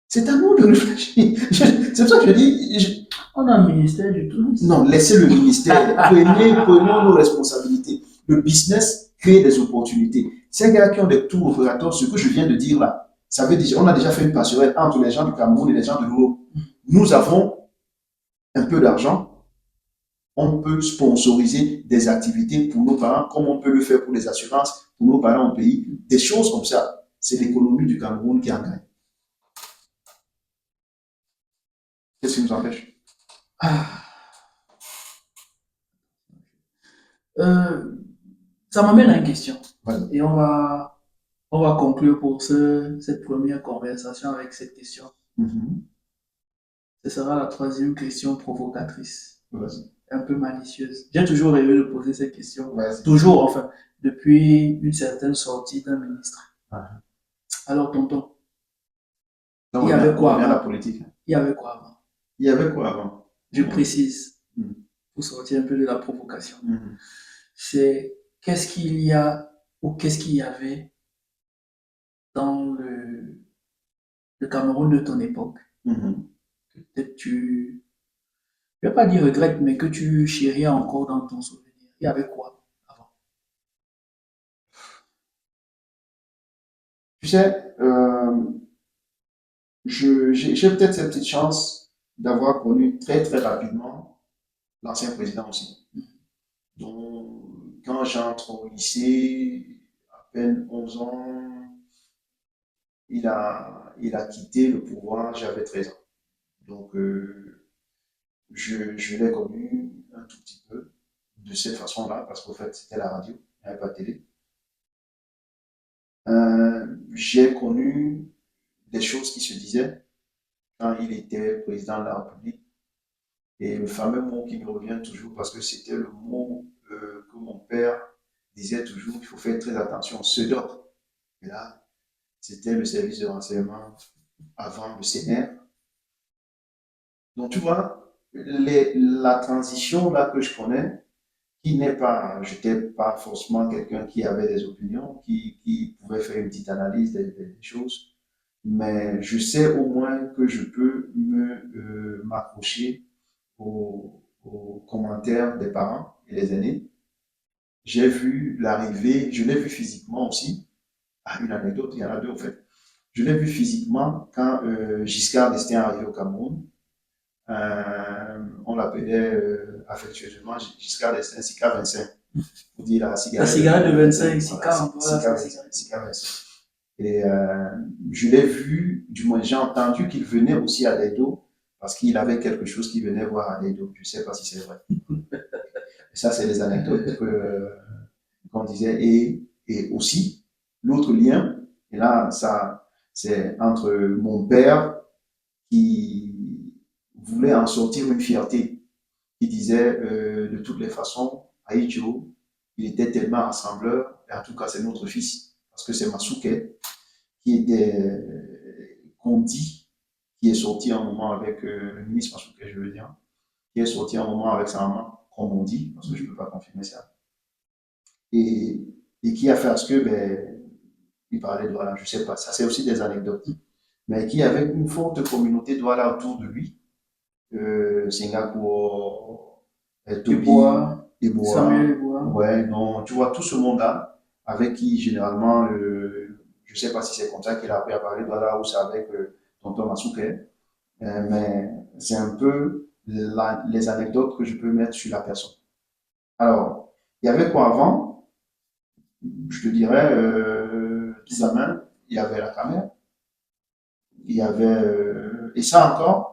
C'est à nous de réfléchir. C'est pour ça que je dis. On a un ministère du tourisme. Non, laissez le ministère. Prenons nos responsabilités. Le business crée des opportunités. Ces gars qui ont des tours opérateurs, ce que je viens de dire là, ça veut dire on a déjà fait une passerelle entre les gens du Cameroun et les gens de l'Europe. Nous avons un peu d'argent. On peut sponsoriser des activités pour nos parents, comme on peut le faire pour les assurances, pour nos parents au pays. Des choses comme ça. C'est l'économie du Cameroun qui en gagne. Qu'est-ce qui nous empêche? Ça m'amène à une question. Voilà. Et on va conclure pour cette première conversation avec cette question. Ce sera la troisième question provocatrice. Un peu malicieuse. J'ai toujours rêvé de poser cette question. Toujours, enfin, depuis une certaine sortie d'un ministre. Alors, tonton, il y avait quoi avant? La politique. Il y avait quoi avant? Il y avait quoi avant? Je précise, pour sortir un peu de la provocation. C'est qu'est-ce qu'il y a ou qu'est-ce qu'il y avait dans le Cameroun de ton époque que peut-être tu, je ne vais pas dire regrette, mais que tu chéris encore dans ton souvenir. Il y avait quoi avant? Tu sais, j'ai peut-être cette petite chance d'avoir connu très très rapidement l'ancien président aussi. Donc, quand j'entre au lycée, à peine 11 ans, il a quitté le pouvoir, j'avais 13 ans. Donc, je l'ai connu un tout petit peu de cette façon-là, parce qu'au fait, c'était la radio, il n'y avait pas de télé. J'ai connu des choses qui se disaient quand il était président de la République. Et le fameux mot qui me revient toujours, parce que c'était le mot que mon père disait toujours, il faut faire très attention, SEDOP. Et là, c'était le service de renseignement avant le CNR. Donc, tu vois, la transition là que je connais, qui n'est pas, je n'étais pas forcément quelqu'un qui avait des opinions, qui pouvait faire une petite analyse des choses, mais je sais au moins que je peux m'accrocher aux commentaires des parents et des aînés. J'ai vu l'arrivée, je l'ai vu physiquement aussi. Une anecdote, il y en a deux en fait. Je l'ai vu physiquement quand Giscard d'Estaing est arrivé au Cameroun. On l'appelait affectueusement Giscard d'Estaing, Sika 25. Pour dire la cigarette de 25, Sika, Sika 25. Et je l'ai vu, du moins j'ai entendu qu'il venait aussi à Dedo parce qu'il avait quelque chose qui venait voir à Dedo. Je ne sais pas si c'est vrai. Et ça, c'est les anecdotes qu'on disait. Et aussi, l'autre lien, et là, ça, c'est entre mon père qui voulait en sortir une fierté, qui disait de toutes les façons, Aïdjo, il était tellement rassembleur, et en tout cas, c'est notre fils, parce que c'est Masuke qui était, qu'on dit, qui est sorti un moment avec le ministre Masuke, je veux dire, qui est sorti un moment avec sa maman, comme on dit, parce que je ne peux pas confirmer ça. Et qui a fait à ce que, il parlait de Douala, je ne sais pas, ça c'est aussi des anecdotes, mais qui avait une forte communauté Douala autour de lui, Singapour, Tobi, Eboa, ouais, non, tu vois tout ce monde-là, avec qui généralement, je ne sais pas si c'est comme ça qu'il a appris à parler Douala ou c'est avec tonton Masuke, mais c'est un peu les anecdotes que je peux mettre sur la personne. Alors, il y avait quoi avant? Je te dirais, tout la main, il y avait la caméra, il y avait, et ça encore,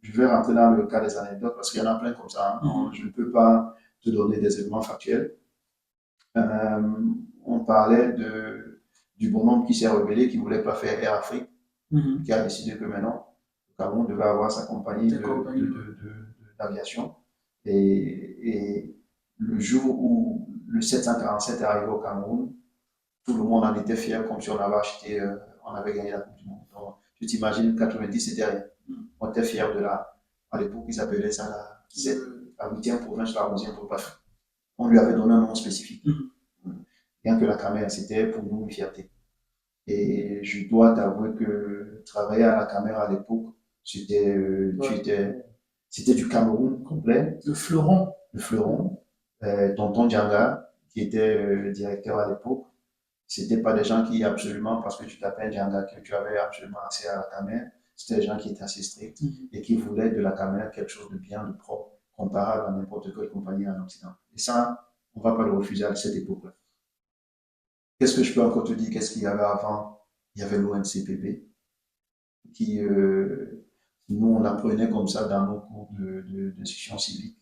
je vais rentrer dans le cas des anecdotes parce qu'il y en a plein comme ça, hein. Je ne peux pas te donner des éléments factuels. On parlait du bonhomme qui s'est rebellé, qui ne voulait pas faire Air Afrique, qui a décidé que maintenant, le Cameroun devait avoir sa compagnie d'aviation. Et le jour où le 747 est arrivé au Cameroun, tout le monde en était fier, comme si on avait acheté, on avait gagné la Coupe du Monde. Donc, tu t'imagines, 90, c'était rien. On était fiers de à l'époque, ils appelaient ça la 8e province, la 11e province. on lui avait donné un nom spécifique. Mhm. Bien que la caméra, c'était pour nous une fierté. Et je dois t'avouer que travailler à la caméra à l'époque, c'était c'était du Cameroun complet. Le fleuron. Le fleuron, tonton Djanga, qui était le directeur à l'époque. C'était pas des gens qui absolument, parce que tu t'appelles Djanga, que tu avais absolument accès à la caméra. C'était des gens qui étaient assez stricts et qui voulaient de la caméra quelque chose de bien, de propre, comparable à n'importe quelle compagnie en Occident. Et ça, on va pas le refuser à cette époque-là. Qu'est-ce que je peux encore te dire? Qu'est-ce qu'il y avait avant? Il y avait l'ONCPB, qui, nous, on apprenait comme ça dans nos cours de sciences civiques.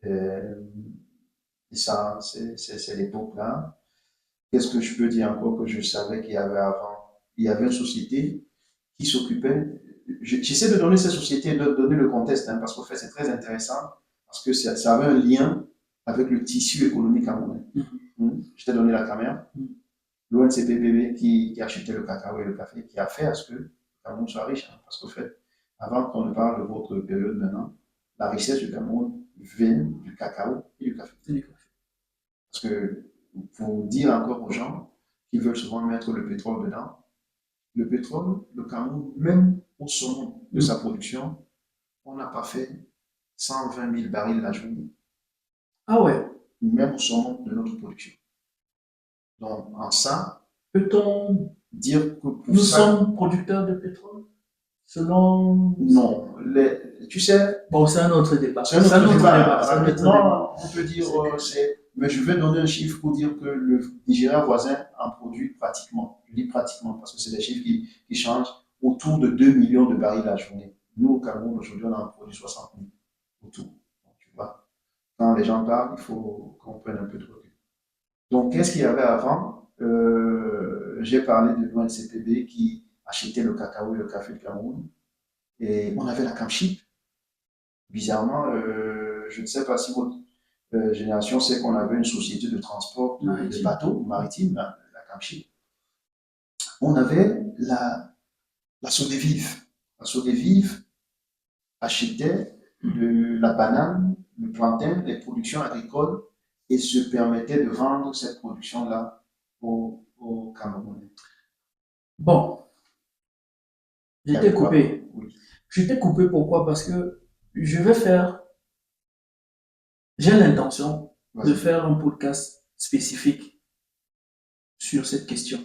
Et ça, c'est l'époque-là. Qu'est-ce que je peux dire encore que je savais qu'il y avait avant? Il y avait une société qui s'occupait. J'essaie de donner cette société, de donner le contexte, hein, parce qu'en fait, c'est très intéressant, parce que ça avait un lien avec le tissu économique camerounais. Je t'ai donné la caméra. L'ONCPBB qui achetait le cacao et le café, qui a fait à ce que le Cameroun soit riche. Hein, parce qu'au fait, avant qu'on ne parle de votre période maintenant, la richesse du Cameroun vient du cacao et du café. Parce que pour dire encore aux gens qui veulent souvent mettre le pétrole dedans, le pétrole, le Cameroun, même au sommet de sa production, on n'a pas fait 120 000 barils la journée. Ah ouais. Même au sommet de notre production. Donc, en ça, peut-on dire que nous sommes producteurs de pétrole selon... Non, tu sais... Bon, c'est un autre débat. C'est un autre débat. Maintenant, on peut dire, mais je vais donner un chiffre pour dire que le Nigeria voisin en produit pratiquement. Je dis pratiquement parce que c'est des chiffres qui changent, autour de 2 millions de barils la journée. Nous, au Cameroun, aujourd'hui, on en produit 60 000 autour. Donc, tu vois, quand les gens parlent, il faut qu'on prenne un peu de recul. Donc, qu'est-ce qu'il y avait avant? J'ai parlé de l'ONCPB qui achetait le cacao et le café du Cameroun. Et on avait la Camchip. Bizarrement, je ne sais pas si votre génération sait qu'on avait une société de transport de bateaux maritimes, la Camchip. On avait la Sodévive. La Sodévive achetait la banane, le plantain, les productions agricoles et se permettait de vendre cette production-là au Camerounais. Bon, j'étais coupé. Oui. J'étais coupé pourquoi? Parce que j'ai l'intention de faire un podcast spécifique sur cette question.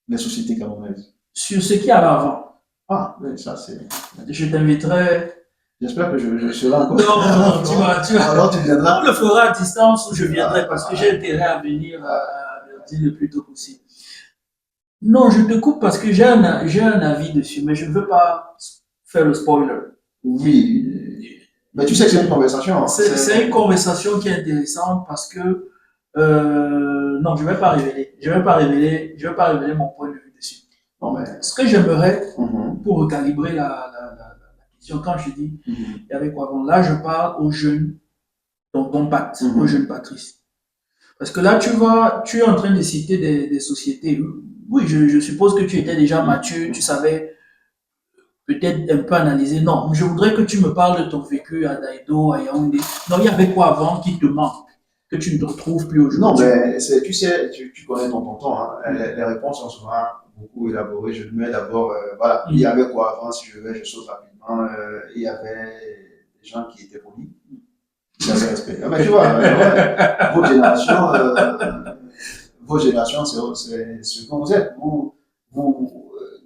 Les sociétés camerounaises. Sur ce qu'il y avait avant. Ah, mais ça c'est... Je t'inviterai... J'espère que je serai encore... Non, tu vas... Alors tu viendras. On le fera à distance ou je viendrai parce que j'ai intérêt à venir le plus tôt possible. Non, je te coupe parce que j'ai un avis dessus, mais je ne veux pas faire le spoiler. Oui, mais tu sais que c'est une conversation. C'est une conversation qui est intéressante parce que non, je vais pas révéler mon point de vue dessus. Non, mais... Ce que j'aimerais pour recalibrer la question, quand je dis il y avait quoi avant, là je parle aux jeunes, donc Pat, aux jeunes Patrice. Parce que là tu es en train de citer des sociétés. Oui, je suppose que tu étais déjà mature, tu savais peut-être un peu analyser. Non, je voudrais que tu me parles de ton vécu à Daïdo, à Yaoundé. Non, il y avait quoi avant qui te manque, que tu ne te retrouves plus aujourd'hui? Non, mais tu sais, tu connais ton tonton. Hein. Les réponses sont souvent beaucoup élaborées. Je mets d'abord, voilà, il y avait quoi avant, si je saute rapidement. Il y avait des gens qui étaient polis. Ils avaient respecté. Mais tu vois, vos générations, c'est ce que vous êtes.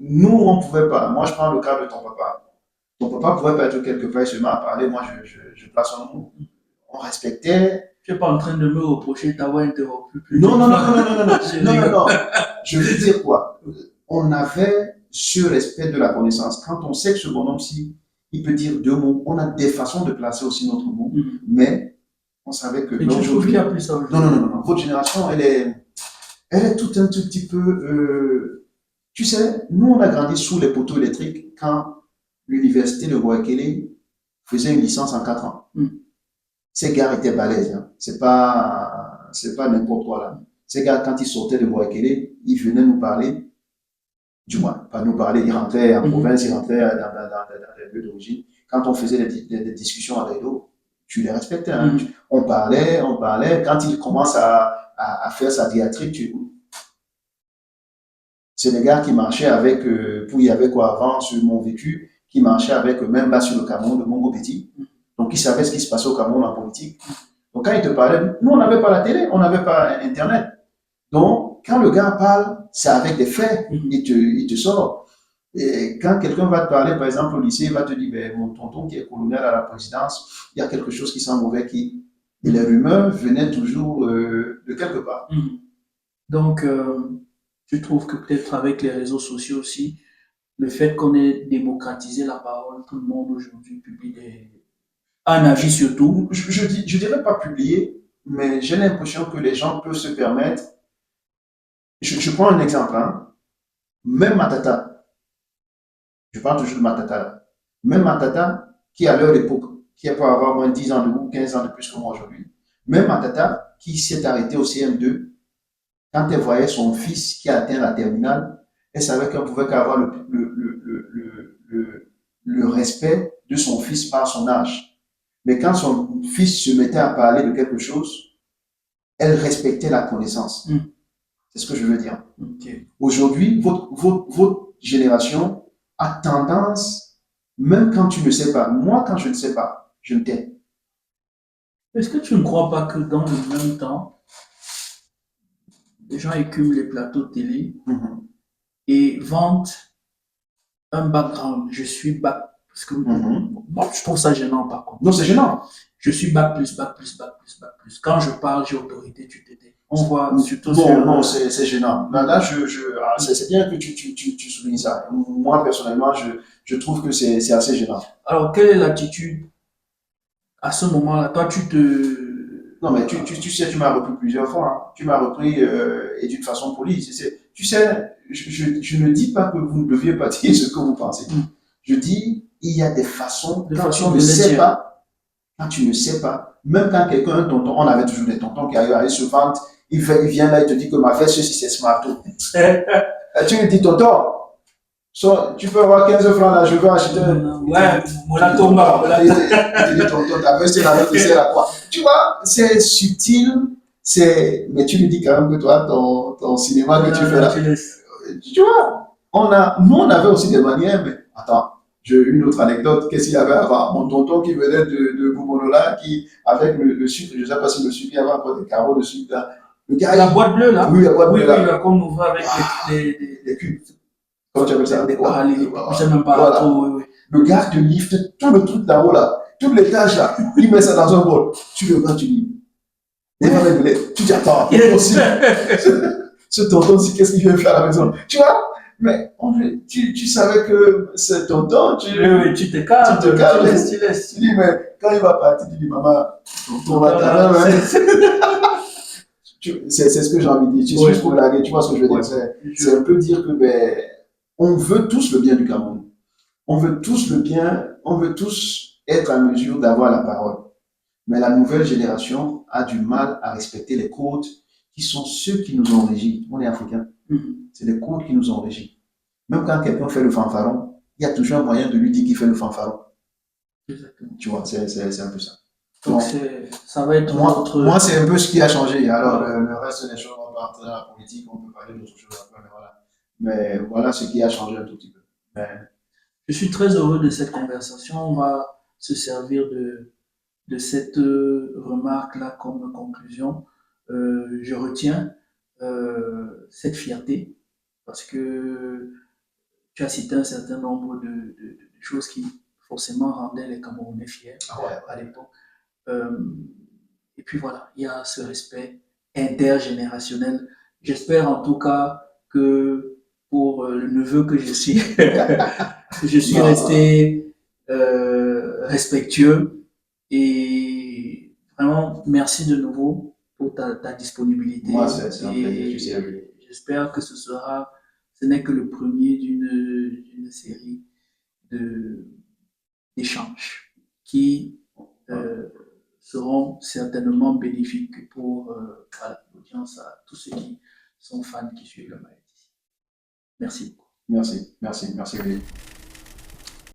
Nous, on ne pouvait pas. Moi, je prends le cas de ton papa. Ton papa pouvait pas être quelque part seulement à parler. Moi, je place son mot. On respectait. Tu n'es pas en train de me reprocher d'avoir interrompu plus. Non. Je veux dire quoi? On avait ce respect de la connaissance. Quand on sait que ce bonhomme-ci, il peut dire 2 mots, on a des façons de placer aussi notre mot, mais on savait que... Mais tu trouves qu'il y a plus ça aujourd'hui? Non. Votre génération, elle est tout un tout petit peu... tu sais, nous, on a grandi sous les poteaux électriques quand l'université de Boakele faisait une licence en 4 ans. Ces gars étaient balèzes. Hein. C'est pas n'importe quoi là. Ces gars, quand ils sortaient de Boakele, ils venaient nous parler. Du moins, pas nous parler, ils rentraient en province, ils rentraient dans les lieux d'origine. Quand on faisait des discussions à Daïdo, tu les respectais. Mm. On parlait. Quand il commence à faire sa diatribe, c'est le gars qui marchait avec, il y avait quoi avant sur mon vécu, qui marchait avec, même là sur le Cameroun, de Mongo Petit. Donc, il savait ce qui se passait au Cameroun en politique. Donc, quand il te parlait, nous, on n'avait pas la télé, on n'avait pas Internet. Donc, quand le gars parle, c'est avec des faits, il te sort. Et quand quelqu'un va te parler, par exemple, au lycée, il va te dire, ben, mon tonton qui est colonel à la présidence, il y a quelque chose qui sent mauvais qui. Et les rumeurs venaient toujours de quelque part. Donc, tu trouves que peut-être avec les réseaux sociaux aussi, le fait qu'on ait démocratisé la parole, tout le monde aujourd'hui publie un avis sur tout. Je dirais pas publier, mais j'ai l'impression que les gens peuvent se permettre. Je prends un exemple, hein. Même Matata, je parle toujours de Matata, même Matata, qui à leur époque, qui peut avoir moins de 10 ans de ou 15 ans de plus que moi aujourd'hui, même Matata, qui s'est arrêtée au CM2, quand elle voyait son fils qui a atteint la terminale, elle savait qu'elle pouvait qu'avoir le respect de son fils par son âge. Mais quand son fils se mettait à parler de quelque chose, elle respectait la connaissance. C'est ce que je veux dire. Okay. Aujourd'hui, votre génération a tendance, même quand tu ne sais pas, moi quand je ne sais pas, je me tais. Est-ce que tu ne crois pas que dans le même temps, les gens écument les plateaux de télé et vendent un background? Je suis bac. Parce que moi, je trouve ça gênant par contre. Non, c'est gênant. Je suis bac plus, bac plus, bac plus, bac plus. Quand je parle, j'ai autorité, tu t'étais. On voit surtout bon, sur... Non, c'est gênant. Là c'est bien que tu soulignes ça. Moi, personnellement, je trouve que c'est assez gênant. Alors, quelle est l'attitude à ce moment-là? Toi, tu te... Non, mais tu sais, tu m'as repris plusieurs fois. Hein. Tu m'as repris et d'une façon polie. Tu sais, je ne dis pas que vous ne deviez pas dire ce que vous pensez. Je dis, il y a des façons, quand tu ne sais pas, quand tu ne sais pas, même quand quelqu'un, un tonton, on avait toujours des tontons qui arrivent se vendre, il vient là, il te dit que ma fête, ceci, c'est smarto. Tu lui dis, tonton, tu peux avoir 15 francs là, je veux acheter un. Ouais, voilà, tomba. Il te dit, tonton, ta veste, c'est la veste, c'est la quoi. Tu vois, c'est subtil, mais tu lui dis quand même que toi, ton cinéma que tu fais là. Tu vois, nous, on avait aussi des manières, mais attends. J'ai une autre anecdote. Qu'est-ce qu'il y avait avant? Mon tonton qui venait de Boubonola, qui, avec le sucre, je ne sais pas si le sucre, il y avait encore des carreaux de sucre là. Le gars, la boîte bleue là? Oui, la boîte bleue là. Oui, là, qu'on ouvre avec les cubes. Comment tu appelles ça? Je sais même pas. Voilà. Oui. Le gars te lifte tout le truc là-haut là, tout l'étage là, il met ça dans un bol. Tu le vois, tu dis. Tu dis, attends, ce tonton-ci, qu'est-ce qu'il vient faire à la maison? Tu vois? Mais tu savais que c'est tonton, oui, tu te calmes, tu laisses. Tu dis, mais quand il va partir, tu dis, maman, tonton va t'arrêter. C'est ce que j'ai envie de dire. Tu suis pour blaguer, tu vois ce que je veux dire. C'est un peu dire que on veut tous le bien du Cameroun. On veut tous le bien, on veut tous être en mesure d'avoir la parole. Mais la nouvelle génération a du mal à respecter les codes qui sont ceux qui nous ont régis. On est africains. C'est les codes qui nous ont régis. Même quand quelqu'un fait le fanfaron, il y a toujours un moyen de lui dire qu'il fait le fanfaron. Exactement. Tu vois, c'est un peu ça. Donc, ça va être moi, c'est un peu ce qui a changé. Alors, le reste des choses, on va partir dans la politique, on peut parler d'autres choses après, mais voilà. Mais voilà ce qui a changé un tout petit peu. Je suis très heureux de cette conversation. On va se servir de cette remarque-là comme conclusion. Je retiens cette fierté parce que tu as cité un certain nombre de choses qui forcément rendaient les Camerounais fiers à l'époque. Et puis voilà, il y a ce respect intergénérationnel. J'espère en tout cas que pour le neveu que je suis, je suis resté respectueux et vraiment merci de nouveau pour ta disponibilité. Moi, c'est un plaisir. J'espère que ce n'est que le premier d'une série d'échanges qui seront certainement bénéfiques pour l'audience, à tous ceux qui sont fans, qui suivent le magazine. Merci beaucoup. Merci.